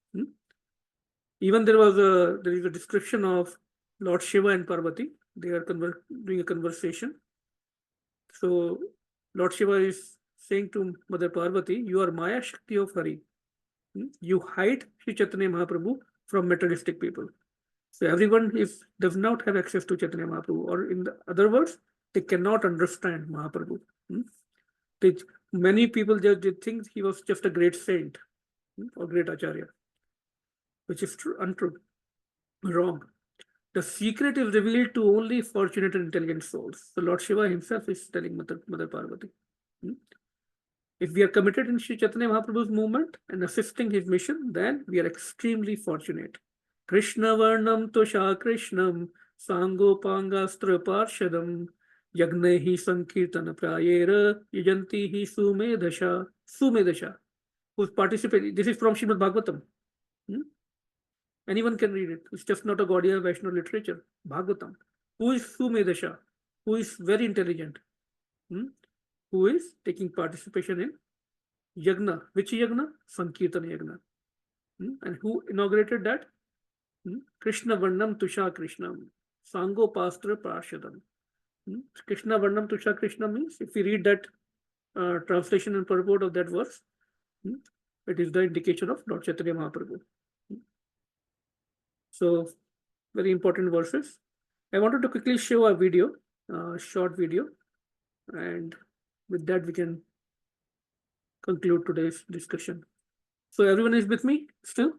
Even there is a description of Lord Shiva and Parvati. They are doing a conversation. So Lord Shiva is saying to Mother Parvati, you are Maya Shakti of Hari. You hide Sri Chaitanya Mahaprabhu from materialistic people. So everyone does not have access to Chaitanya Mahaprabhu, or in the other words, they cannot understand Mahaprabhu. Many people they think he was just a great saint or great acharya, which is untrue, wrong. The secret is revealed to only fortunate and intelligent souls. So Lord Shiva himself is telling Mother Parvati. If we are committed in Sri Chaitanya Mahaprabhu's movement and assisting his mission, then we are extremely fortunate. Krishna Varnam Tosha Krishnam Sangopangastra Parshadam Yagnehi Sankirtana Prayera Yajantihi Sumedasha. Who's participating? This is from Srimad Bhagavatam. Anyone can read it. It's just not a Gaudiya Vaishnava literature. Bhagavatam. Who is Sumedasha? Who is very intelligent? Who is taking participation in Yagna. Which Yagna? Sankirtana Yagna. And who inaugurated that? Krishna Varnam Tusha Krishnam. Sango Pastra Parshadam. Krishna Varnam Tusha Krishna means, if we read that translation and purport of that verse, it is the indication of Lord Chaitanya Mahaprabhu. So, very important verses. I wanted to quickly show a video, short video, and with that we can conclude today's discussion. So everyone is with me still?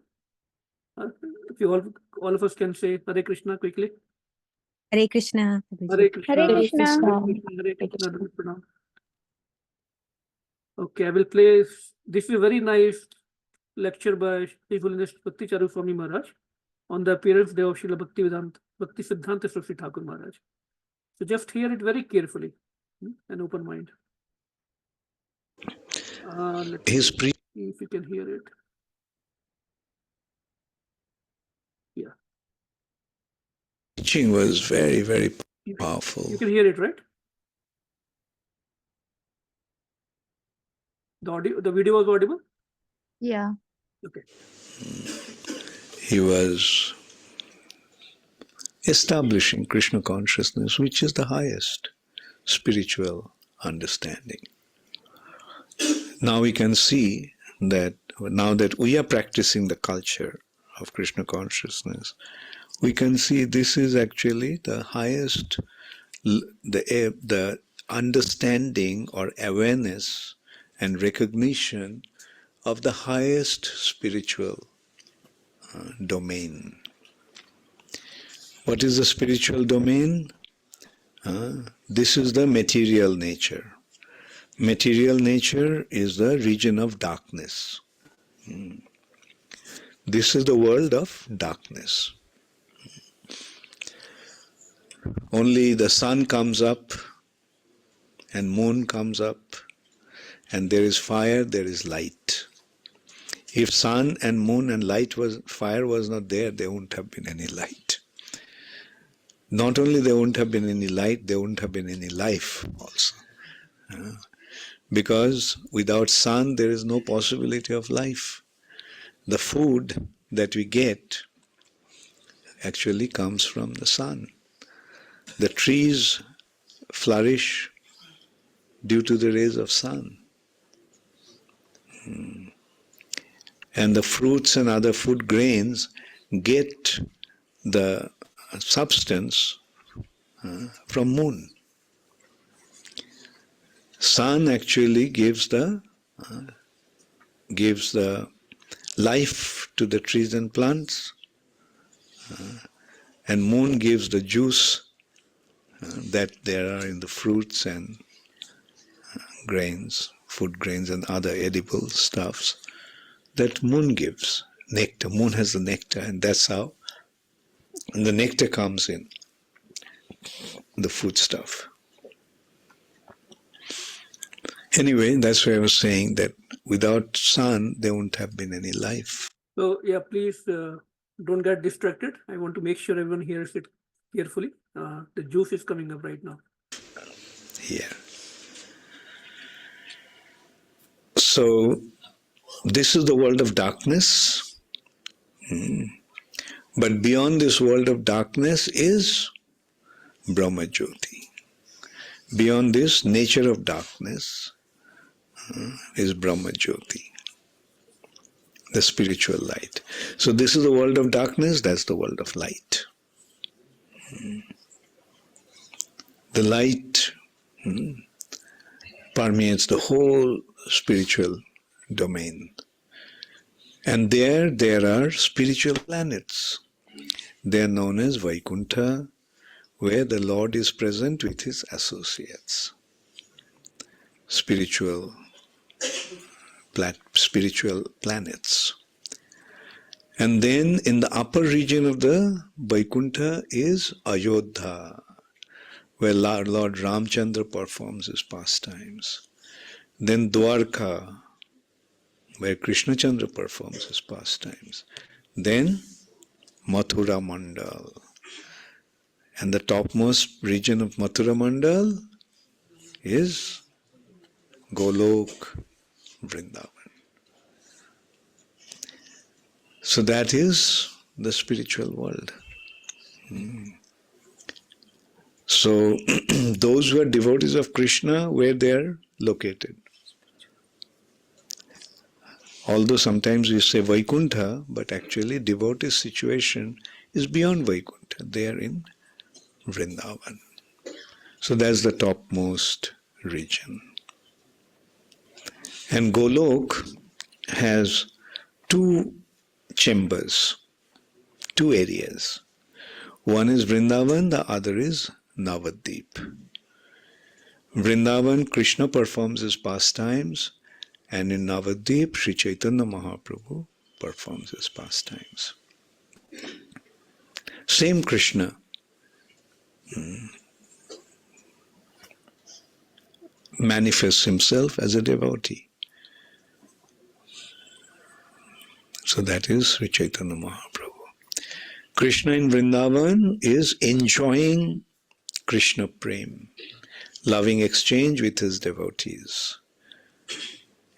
If you all of us can say Hare Krishna quickly. Hare Krishna. Hare Krishna. Hare Krishna. Hare Krishna. Hare Krishna. Okay, I will play. This is a very nice lecture by His Holiness Bhakti Charu Swami Maharaj on the appearance day of Srila Bhakti Siddhanta Saraswati Thakur Maharaj. So just hear it very carefully, an open mind. Let's see if you can hear it. Yeah. Teaching was very, very powerful. You can hear it, right? The video was audible? Yeah. Okay. He was establishing Krishna consciousness, which is the highest spiritual understanding. Now we can see that now that we are practicing the culture of Krishna consciousness, we can see this is actually the highest, the understanding or awareness and recognition of the highest spiritual domain. What is the spiritual domain? This is the material nature. Material nature is the region of darkness. This is the world of darkness. Only the sun comes up and moon comes up, and there is fire, there is light. If sun and moon and fire was not there, there wouldn't have been any light. Not only there wouldn't have been any light, there wouldn't have been any life also. Because without sun, there is no possibility of life. The food that we get actually comes from the sun. The trees flourish due to the rays of sun. And the fruits and other food grains get the substance from moon. Sun actually gives the life to the trees and plants, and moon gives the juice that there are in the fruits and grains, food grains and other edible stuffs that moon gives. Nectar. Moon has the nectar, and that's how the nectar comes in, the food stuff. Anyway, that's why I was saying that without sun, there wouldn't have been any life. So, yeah, please don't get distracted. I want to make sure everyone hears it carefully. The juice is coming up right now. Here. So, this is the world of darkness. But beyond this world of darkness is Brahma Jyoti. Beyond this nature of darkness is Brahma Jyoti, the spiritual light. So this is the world of darkness, that's the world of light. The light permeates the whole spiritual domain. And there are spiritual planets. They are known as Vaikuntha, where the Lord is present with his associates. Spiritual spiritual planets. And then in the upper region of the Vaikuntha is Ayodhya, where Lord Ramchandra performs his pastimes. Then Dwarka, where Krishna Chandra performs his pastimes. Then Mathura Mandal. And the topmost region of Mathura Mandal is Golok, Vrindavan. So that is the spiritual world. So those who are devotees of Krishna, where they are located. Although sometimes we say Vaikuntha, but actually devotee situation is beyond Vaikuntha. They are in Vrindavan. So that's the topmost region. And Golok has two chambers, two areas. One is Vrindavan, the other is Navadvip. Vrindavan, Krishna performs his pastimes, and in Navadvip, Sri Chaitanya Mahaprabhu performs his pastimes. Same Krishna manifests himself as a devotee. So that is Sri Chaitanya Mahaprabhu. Krishna in Vrindavan is enjoying Krishna Prem, loving exchange with his devotees.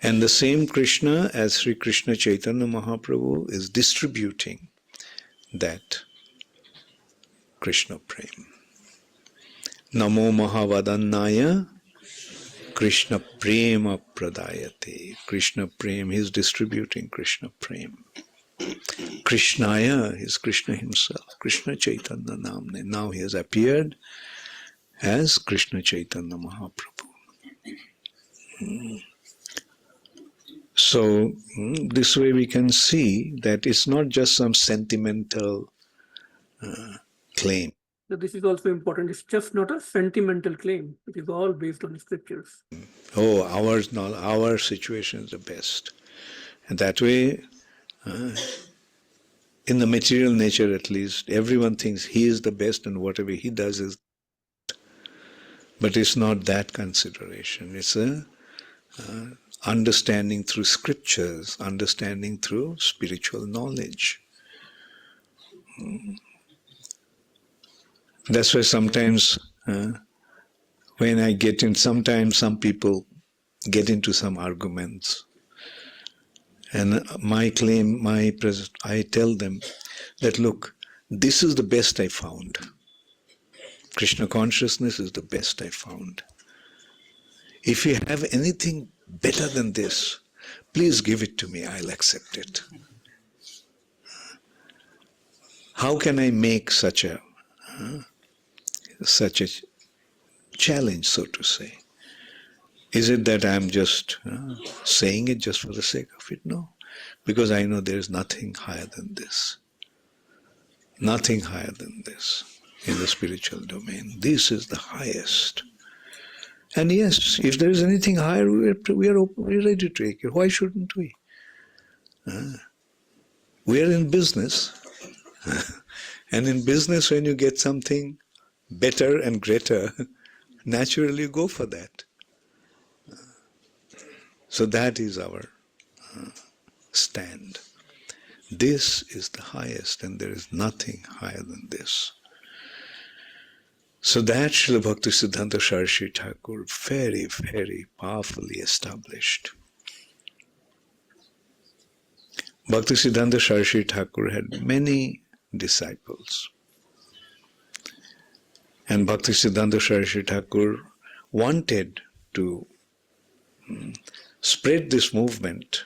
And the same Krishna as Sri Krishna Chaitanya Mahaprabhu is distributing that Krishna Prem. Namo Mahavadannaya Krishna Prema Pradayate. Krishna Prem, he is distributing Krishna Prem. Krishnaya is Krishna himself, Krishna Chaitanya Namne. Now he has appeared as Krishna Chaitanya Mahaprabhu. So this way we can see that it's not just some sentimental claim. So this is also important. It's just not a sentimental claim. It is all based on the scriptures. Oh, our situation is the best. And that way, in the material nature at least, everyone thinks he is the best and whatever he does is. But it's not that consideration. It's a understanding through scriptures, understanding through spiritual knowledge. That's why sometimes when I get in, sometimes some people get into some arguments. And my claim, I tell them that, look, this is the best I found. Krishna consciousness is the best I found. If you have anything better than this, please give it to me, I'll accept it. How can I make such a challenge, so to say? Is it that I'm just saying it just for the sake of it? No, because I know there is nothing higher than this. Nothing higher than this in the spiritual domain. This is the highest. And yes, if there is anything higher, we're ready to take it. Why shouldn't we? We are in business. And in business, when you get something better and greater, naturally you go for that. So that is our stand. This is the highest, and there is nothing higher than this. So that Srila Bhakti Siddhanta Saraswati Thakur very, very powerfully established. Bhakti Siddhanta Saraswati Thakur had many disciples. And Bhakti Siddhanta Saraswati Thakur wanted to spread this movement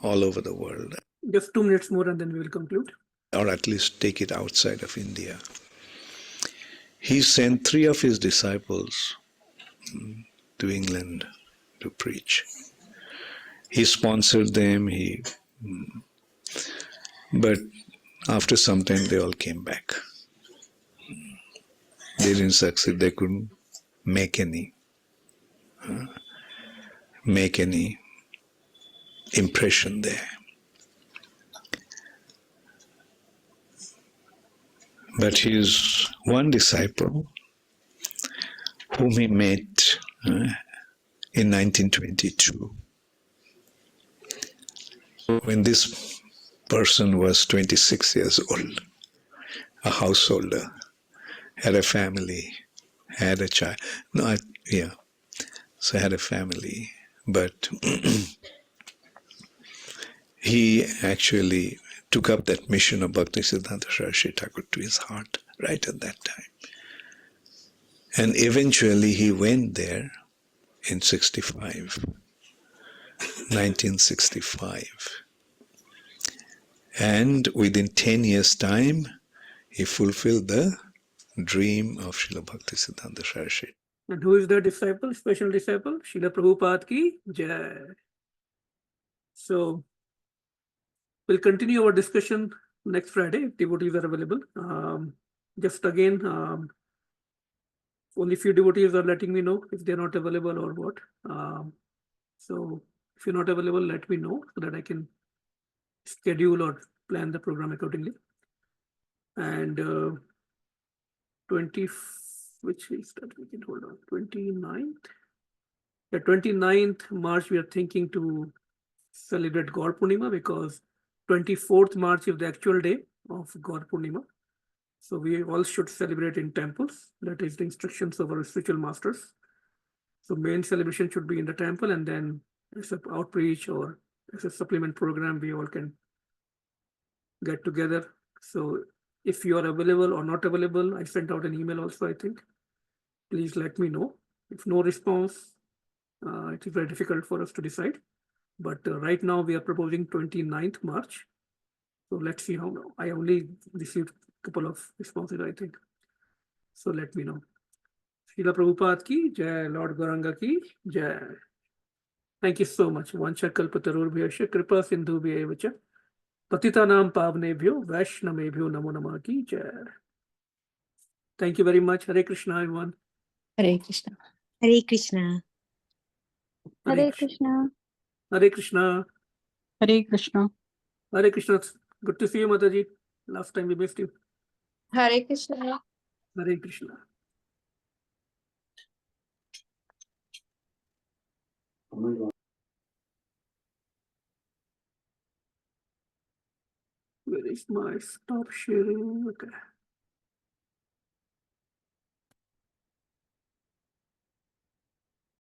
all over the world. Just 2 minutes more and then we will conclude. Or at least take it outside of India. He sent 3 of his disciples to England to preach. He sponsored them, but after some time they all came back. They didn't succeed, they couldn't make any make any impression there. But his one disciple, whom he met in 1922, when this person was 26 years old, a householder, had a family, had a child. So had a family, but he actually took up that mission of Bhaktisiddhanta Saraswati Thakur to his heart right at that time. And eventually he went there in 1965. And within 10 years' time, he fulfilled the dream of Srila Bhaktisiddhanta Saraswati. And who is the disciple, special disciple? Srila Prabhupada ki Jai. So we'll continue our discussion next Friday if devotees are available. Just again, only few devotees are letting me know if they're not available or what. So if you're not available, let me know so that I can schedule or plan the program accordingly. And which is that we can hold on, 29th? The 29th March, we are thinking to celebrate Gaur Purnima because 24th March is the actual day of Gaur Purnima. So we all should celebrate in temples. That is the instructions of our spiritual masters. So main celebration should be in the temple, and then as an outreach or as a supplement program, we all can get together. So if you are available or not available, I sent out an email also, I think. Please let me know. If no response, it is very difficult for us to decide. But right now we are proposing 29th March. So let's see how. I only received a couple of responses, I think. So let me know. Srila Prabhupada ki Jai, Lord Gauranga ki Jai. Thank you so much. Vancha kalpatarurvyasya kripa sindhubhya vacha patitanam pavnebhyo vaishnavebhyo namo namah ki Jai. Thank you very much. Hare Krishna, everyone. Hare Krishna. Hare Krishna. Hare Krishna. Hare Krishna. Hare Krishna. Hare Krishna. Good to see you, Mataji. Last time we missed you. Hare Krishna. Hare Krishna. Where is my stop sharing? Okay.